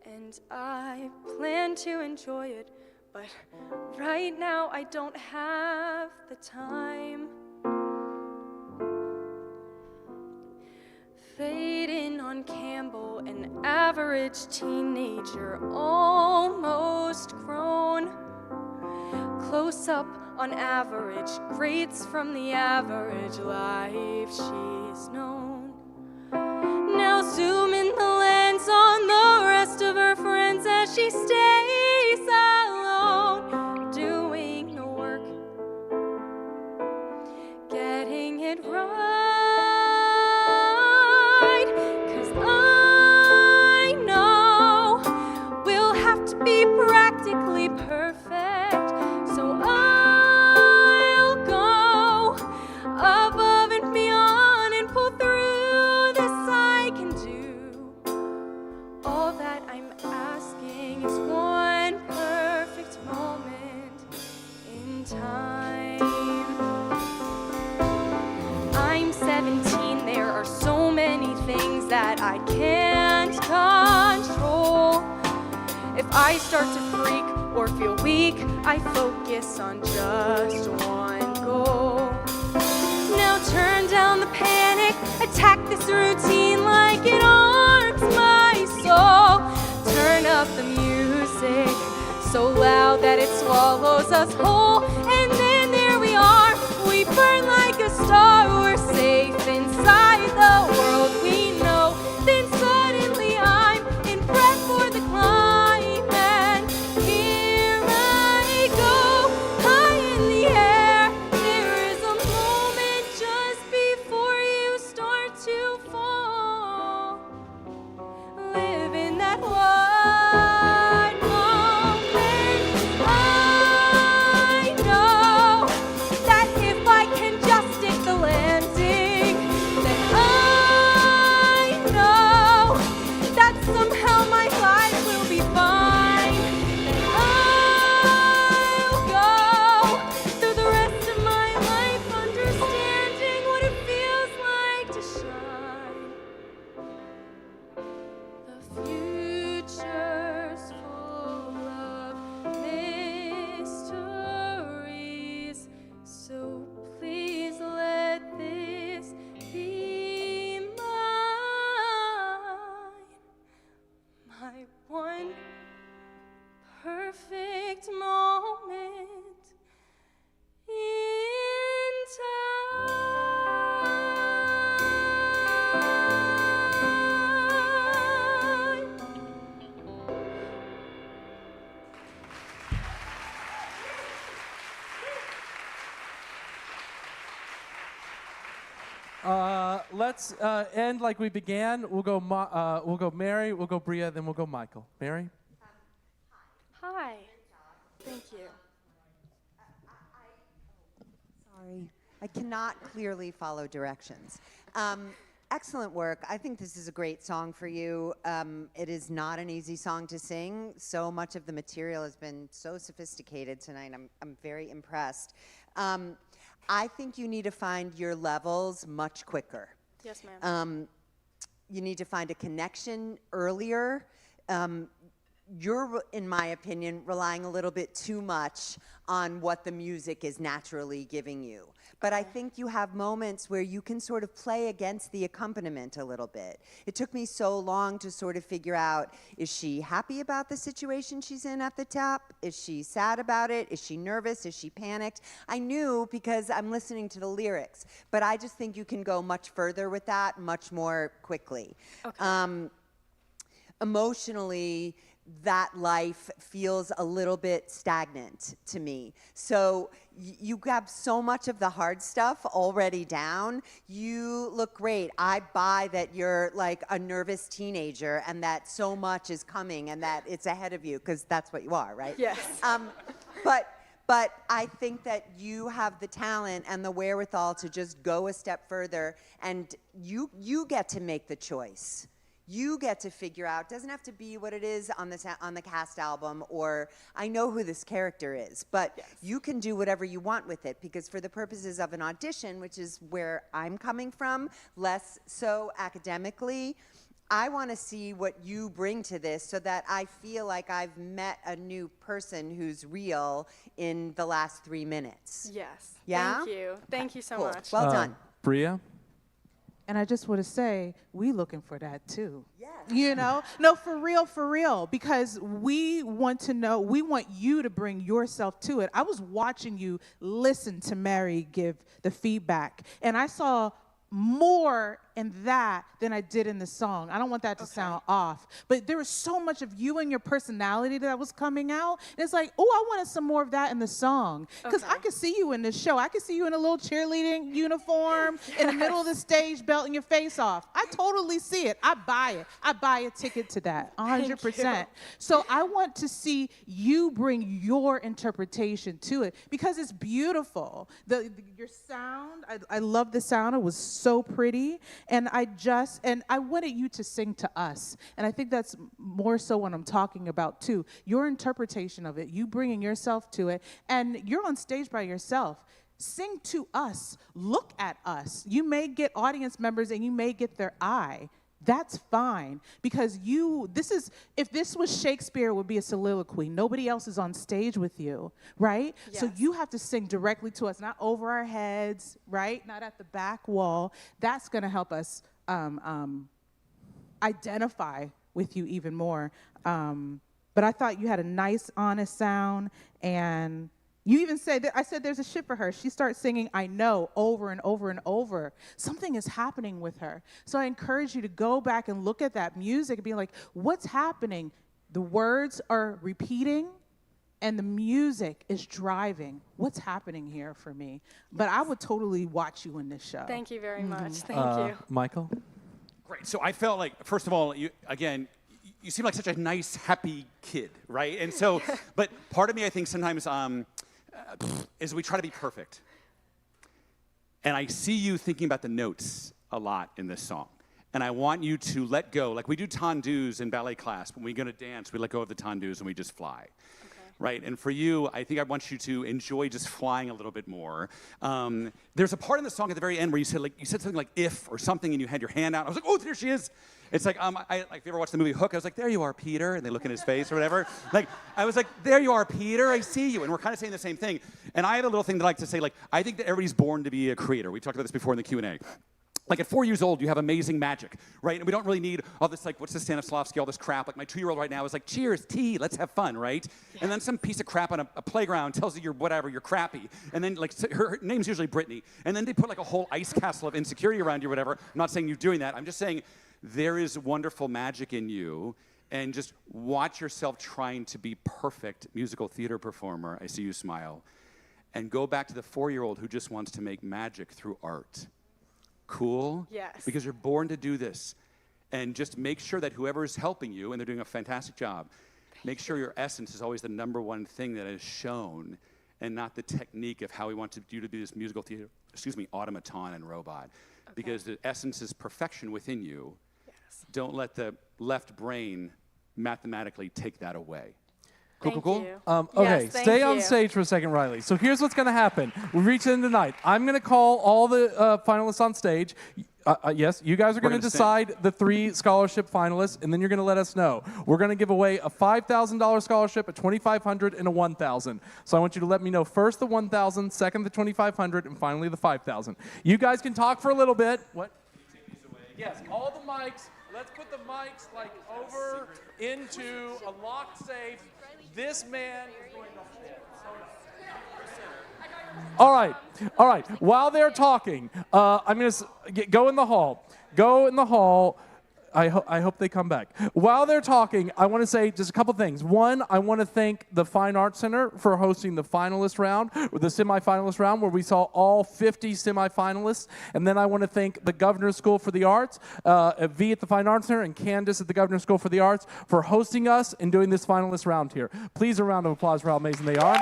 M: And I plan to enjoy it, but right now I don't have the time. Fading on Campbell, an average teenager, almost grown. Close up on average, grades from the average life she's known. Now zoom in the lens on the rest of her friends as she stays alone, doing the work, getting it right. 'Cause I know we'll have to be practically perfect, so I'll go above and beyond and pull through this. I can do all that I'm asking is one perfect moment in time. I'm 17, there are so many things that I can't control. If I start to freak or feel weak, I focus on just one goal. Now turn down the panic, attack this routine like it arms my soul. Turn up the music so loud that it swallows us whole. And then there we are, we burn like a star. We're safe inside the world we know. Then suddenly I'm in breath for the climb. And here I go, high in the air. There is a moment just before you start to fall. Live in that one moment. I know that if I can just stick the landing, then I know that somehow my life will be fine. Then I'll go through the rest of my life understanding what it feels like to shine. The future's full of mysteries, so please let this be mine. My one perfect moment in time.
A: Let's end like we began. We'll go Mary, we'll go Bria, then we'll go Michael. Mary?
M: Hi. Thank you.
D: Sorry, I cannot clearly follow directions. Excellent work. I think this is a great song for you. It is not an easy song to sing. So much of the material has been so sophisticated tonight. I'm very impressed. I think you need to find your levels much quicker.
M: Yes, ma'am.
D: You need to find a connection earlier. You're, in my opinion, relying a little bit too much on what the music is naturally giving you. But I think you have moments where you can sort of play against the accompaniment a little bit. It took me so long to sort of figure out, is she happy about the situation she's in at the top? Is she sad about it? Is she nervous? Is she panicked? I knew because I'm listening to the lyrics, but I just think you can go much further with that much more quickly.
M: Okay.
D: Emotionally, that life feels a little bit stagnant to me. So you have so much of the hard stuff already down. You look great. I buy that you're like a nervous teenager and that so much is coming and that it's ahead of you, because that's what you are, right?
M: Yes.
D: But I think that you have the talent and the wherewithal to just go a step further, and you get to make the choice. You get to figure out, doesn't have to be what it is on the cast album, or I know who this character is, but yes, you can do whatever you want with it, because for the purposes of an audition, which is where I'm coming from, less so academically, I want to see what you bring to this so that I feel like I've met a new person who's real in the last 3 minutes.
M: Yes.
D: Yeah?
M: Thank you. Thank you so
D: Cool.
M: much.
D: Well done.
A: Bria?
E: And I just want to say, we looking for that too.
D: Yes.
E: You know? No, for real, because we want to know, we want you to bring yourself to it. I was watching you listen to Mary give the feedback, and I saw more in that than I did in the song. I don't want that to sound off, but there was so much of you and your personality that was coming out. And it's like, oh, I wanted some more of that in the song, because I could see you in this show. I could see you in a little cheerleading uniform in the middle of the stage, belting your face off. I totally see it. I buy it. I buy a ticket to that, 100%. So I want to see you bring your interpretation to it, because it's beautiful. Your sound, I love the sound. It was so pretty. And I wanted you to sing to us. And I think that's more so what I'm talking about too. Your interpretation of it, you bringing yourself to it, and you're on stage by yourself. Sing to us, look at us. You may get audience members and you may get their eye. That's fine, because if this was Shakespeare, it would be a soliloquy. Nobody else is on stage with you, right?
M: Yes.
E: So you have to sing directly to us, not over our heads, right? Not at the back wall. That's going to help us identify with you even more. But I thought you had a nice, honest sound, and you even said, I said there's a shit for her. She starts singing I Know over and over and over. Something is happening with her. So I encourage you to go back and look at that music and be like, what's happening? The words are repeating and the music is driving. What's happening here for me? But I would totally watch you in this show.
M: Thank you very much. Thank you.
A: Michael?
L: Great. So I felt like, first of all, you seem like such a nice, happy kid, right? And so, but part of me, I think sometimes is we try to be perfect. And I see you thinking about the notes a lot in this song. And I want you to let go. Like we do tendus in ballet class. When we go to dance, we let go of the tendus and we just fly. Right, and for you, I think I want you to enjoy just flying a little bit more. There's a part in the song at the very end where you said something like "if" or something, and you had your hand out. I was like, "Oh, there she is!" It's like if you ever watched the movie Hook, I was like, "There you are, Peter," and they look in his face or whatever. Like I was like, "There you are, Peter. I see you," and we're kind of saying the same thing. And I have a little thing that I like to say, like I think that everybody's born to be a creator. We talked about this before in the Q&A. Like at 4 years old, you have amazing magic, right? And we don't really need all this, like, what's the Stanislavski, all this crap. Like my 2-year-old right now is like, cheers, tea, let's have fun, right? Yeah. And then some piece of crap on a playground tells you you're crappy. And then like her name's usually Brittany. And then they put like a whole ice castle of insecurity around you or whatever. I'm not saying you're doing that. I'm just saying there is wonderful magic in you. And just watch yourself trying to be perfect musical theater performer. I see you smile. And go back to the 4-year-old who just wants to make magic through art. Cool?
M: Yes.
L: Because you're born to do this. And just make sure that whoever is helping you, and they're doing a fantastic job, make sure your essence is always the number one thing that is shown, and not the technique of how we want you to be this musical theater, automaton and robot. because the essence is perfection within you. Yes. Don't let the left brain mathematically take that away.
A: Cool.
M: You.
A: Okay,
M: Yes, thank
A: stay on
M: you.
A: stage for a second, Riley. So here's what's going to happen. We reach in tonight. I'm going to call all the finalists on stage. Yes, you guys are going to decide the 3 scholarship finalists, and then you're going to let us know. We're going to give away a $5,000 scholarship, a $2,500, and a $1,000. So I want you to let me know first the $1,000, second the $2,500, and finally the $5,000. You guys can talk for a little bit. What? Yes, all the mics. Let's put the mics like over into a locked safe. This man is going to... All right. While they're talking, I'm going to go in the hall. Go in the hall. I hope they come back. While they're talking, I want to say just a couple things. One, I want to thank the Fine Arts Center for hosting the finalist round, or the semifinalist round, where we saw all 50 semifinalists. And then I want to thank the Governor's School for the Arts, V at the Fine Arts Center, and Candace at the Governor's School for the Arts for hosting us and doing this finalist round here. Please a round of applause for how amazing they are.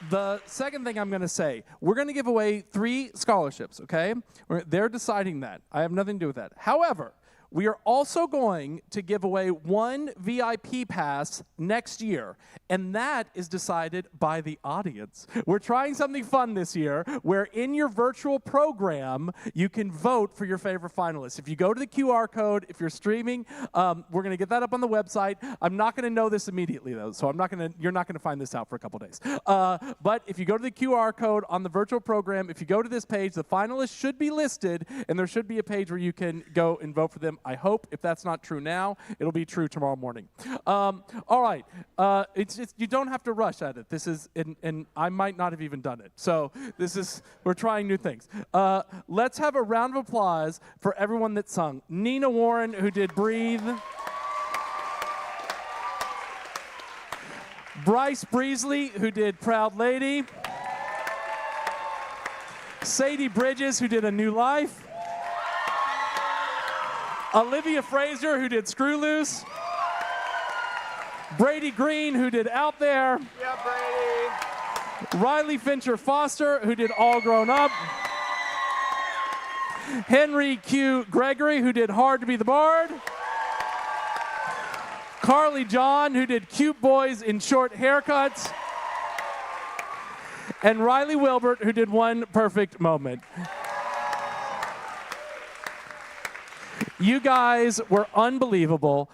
A: The second thing I'm going to say, we're going to give away 3 scholarships, okay? They're deciding that. I have nothing to do with that. However, we are also going to give away 1 VIP pass next year, and that is decided by the audience. We're trying something fun this year where in your virtual program, you can vote for your favorite finalists. If you go to the QR code, if you're streaming, we're going to get that up on the website. I'm not going to know this immediately, though, so you're not going to find this out for a couple days. But if you go to the QR code on the virtual program, if you go to this page, the finalists should be listed, and there should be a page where you can go and vote for them. I hope if that's not true now, it'll be true tomorrow morning. All right. You don't have to rush at it. This is, and I might not have even done it. So we're trying new things. Let's have a round of applause for everyone that sung. Nina Warren, who did Breathe. Bryce Breesley, who did Proud Lady. Sadie Bridges, who did A New Life. Olivia Fraser, who did Screw Loose. Brady Green, who did Out There.
I: Yeah, Brady.
A: Riley Fincher Foster, who did All Grown Up. Henry Q. Gregory, who did Hard to Be the Bard. Carly John, who did Cute Boys in Short Haircuts. And Riley Wilbert, who did One Perfect Moment. You guys were unbelievable.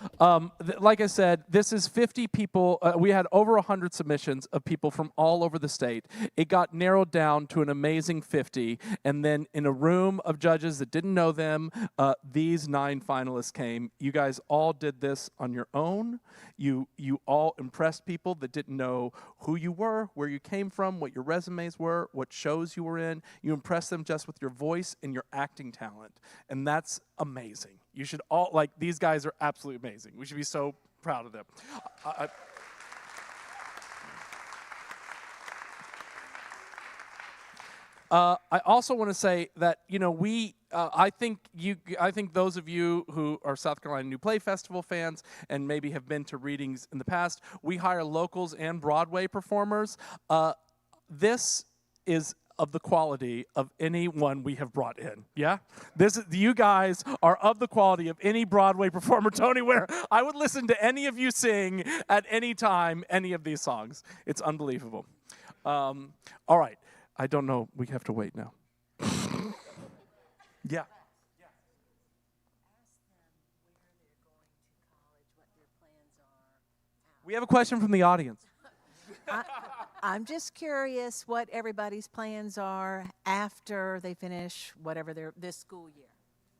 A: Like I said, this is 50 people. We had over 100 submissions of people from all over the state. It got narrowed down to an amazing 50. And then in a room of judges that didn't know them, these 9 finalists came. You guys all did this on your own. You all impressed people that didn't know who you were, where you came from, what your resumes were, what shows you were in. You impressed them just with your voice and your acting talent. And that's amazing. You should all, these guys are absolutely amazing. We should be so proud of them. I also want to say that, I think those of you who are South Carolina New Play Festival fans and maybe have been to readings in the past, we hire locals and Broadway performers. This is of the quality of anyone we have brought in, yeah? You guys are of the quality of any Broadway performer, Tony, where I would listen to any of you sing at any time, any of these songs. It's unbelievable. All right, I don't know, we have to wait now. Yeah. We have a question from the audience.
N: I'm just curious what everybody's plans are after they finish whatever this school year.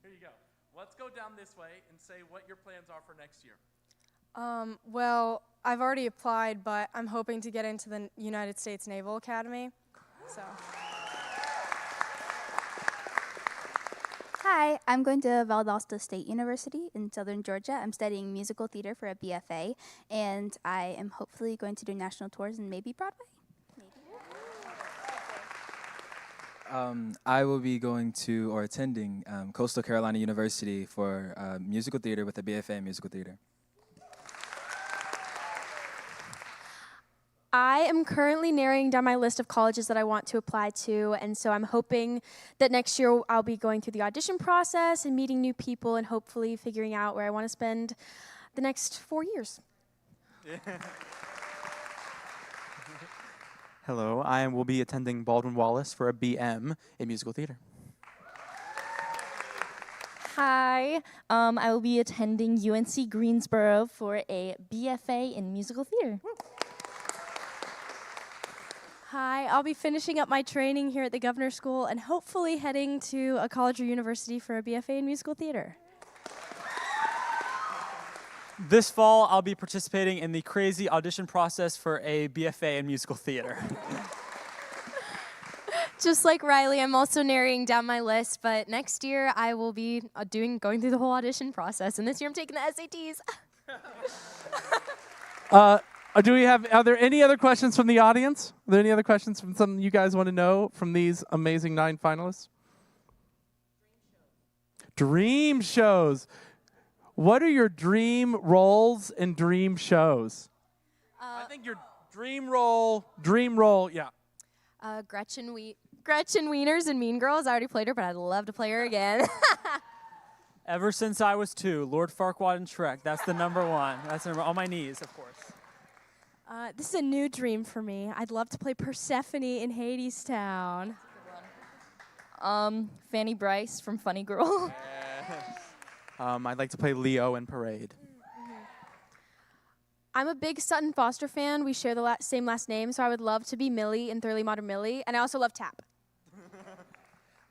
A: Here you go. Let's go down this way and say what your plans are for next year.
M: Well, I've already applied, but I'm hoping to get into the United States Naval Academy. So.
K: Hi, I'm going to Valdosta State University in Southern Georgia. I'm studying musical theater for a BFA, and I am hopefully going to do national tours and maybe Broadway.
J: I will be going to or attending Coastal Carolina University for musical theater with a BFA in musical theater.
H: I am currently narrowing down my list of colleges that I want to apply to, and so I'm hoping that next year I'll be going through the audition process and meeting new people and hopefully figuring out where I want to spend the next 4 years.
O: Hello, I will be attending Baldwin Wallace for a BM in musical theater.
P: Hi, I will be attending UNC Greensboro for a BFA in musical theater.
Q: Hi, I'll be finishing up my training here at the Governor's School and hopefully heading to a college or university for a BFA in musical theater.
R: This fall, I'll be participating in the crazy audition process for a BFA in musical theater.
H: Just like Riley, I'm also narrowing down my list, but next year I will be going through the whole audition process, and this year I'm taking the SATs.
A: Are there any other questions from the audience? Are there any other questions from something you guys want to know from these amazing 9 finalists? Dream shows. What are your dream roles and dream shows? I think your dream role, yeah.
H: Gretchen Wieners in Mean Girls. I already played her, but I'd love to play her again.
R: Ever since I was 2, Lord Farquaad and Shrek. That's the number one. That's on my knees, of course.
Q: This is a new dream for me. I'd love to play Persephone in Hadestown.
P: Fanny Bryce from Funny Girl.
O: I'd like to play Leo in Parade.
H: I'm a big Sutton Foster fan. We share the same last name, so I would love to be Millie in Thoroughly Modern Millie, and I also love Tap.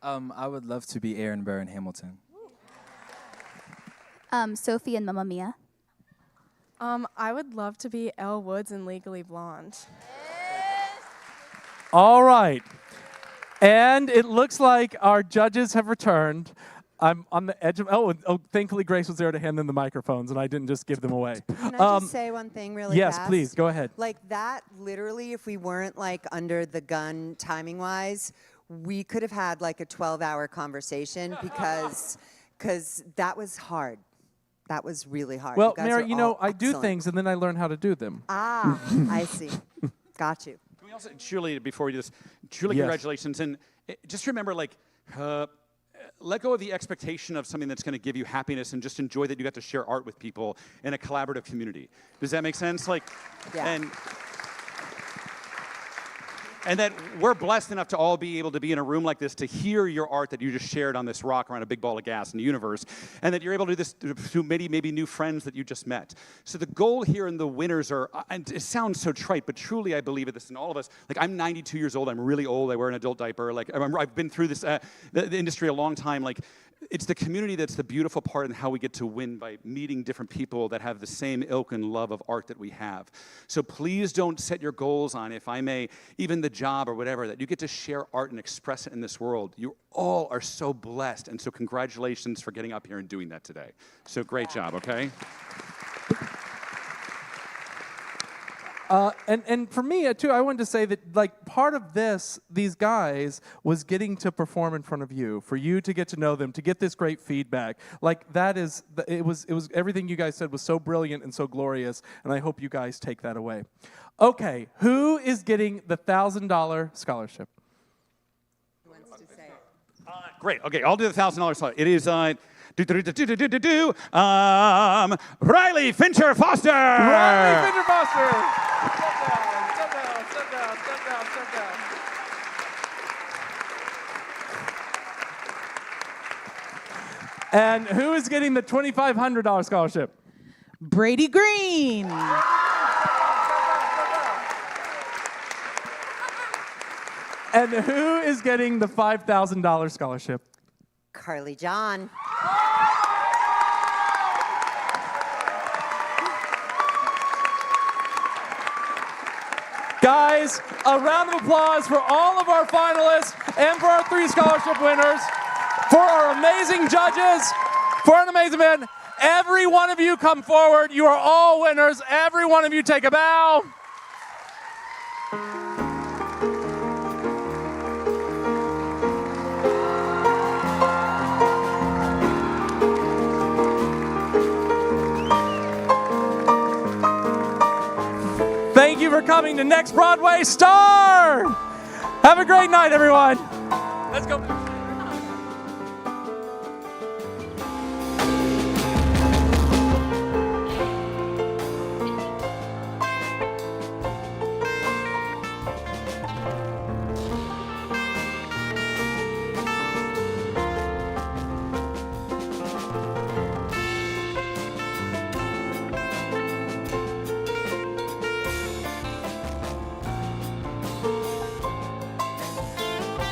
J: I would love to be Aaron Burr in Hamilton.
K: Sophie and Mamma Mia.
Q: I would love to be Elle Woods in Legally Blonde.
A: All right. And it looks like our judges have returned. I'm on the edge of, thankfully Grace was there to hand them the microphones and I didn't just give them away.
D: Can I just say one thing really fast?
A: Yes, please, go ahead.
D: Like that, literally, if we weren't like under the gun timing-wise, we could have had like a 12-hour conversation because that was hard. That was really hard.
A: Well,
D: you guys
A: Mary,
D: were all
A: I do
D: excellent.
A: things and then I learn how to do them.
D: Ah, I see. Got you.
L: Can we also, Julie, before we do this, Julie,
A: Yes.
L: congratulations. And just remember, let go of the expectation of something that's going to give you happiness and just enjoy that you got to share art with people in a collaborative community. Does that make sense?
D: Yeah.
L: And that we're blessed enough to all be able to be in a room like this to hear your art that you just shared on this rock around a big ball of gas in the universe, and that you're able to do this to maybe new friends that you just met. So the goal here and the winners are, and it sounds so trite, but truly I believe it, this in all of us. Like, I'm 92 years old, I'm really old, I wear an adult diaper, I've been through this, the industry a long time, it's the community that's the beautiful part and how we get to win by meeting different people that have the same ilk and love of art that we have. So please don't set your goals on, if I may, even the job or whatever, that you get to share art and express it in this world. You all are so blessed, and so congratulations for getting up here and doing that today. So great job, okay?
A: And for me, too, I wanted to say that, part of these guys was getting to perform in front of you, for you to get to know them, to get this great feedback. It was everything you guys said was so brilliant and so glorious, and I hope you guys take that away. Okay, who is getting the $1,000 scholarship?
D: Who wants to say it?
L: Great, okay, I'll do the $1,000 slide. It is, Riley Fincher Foster!
A: Riley Fincher Foster! Sit down. And who is getting the $2,500 scholarship?
E: Brady Green.
A: And who is getting the $5,000 scholarship?
D: Carly John.
A: Guys, a round of applause for all of our finalists and for our 3 scholarship winners, for our amazing judges, for an amazing man. Every one of you come forward. You are all winners. Every one of you take a bow. Thank thank you for coming to Next Broadway Star. Have a great night, everyone. Let's go.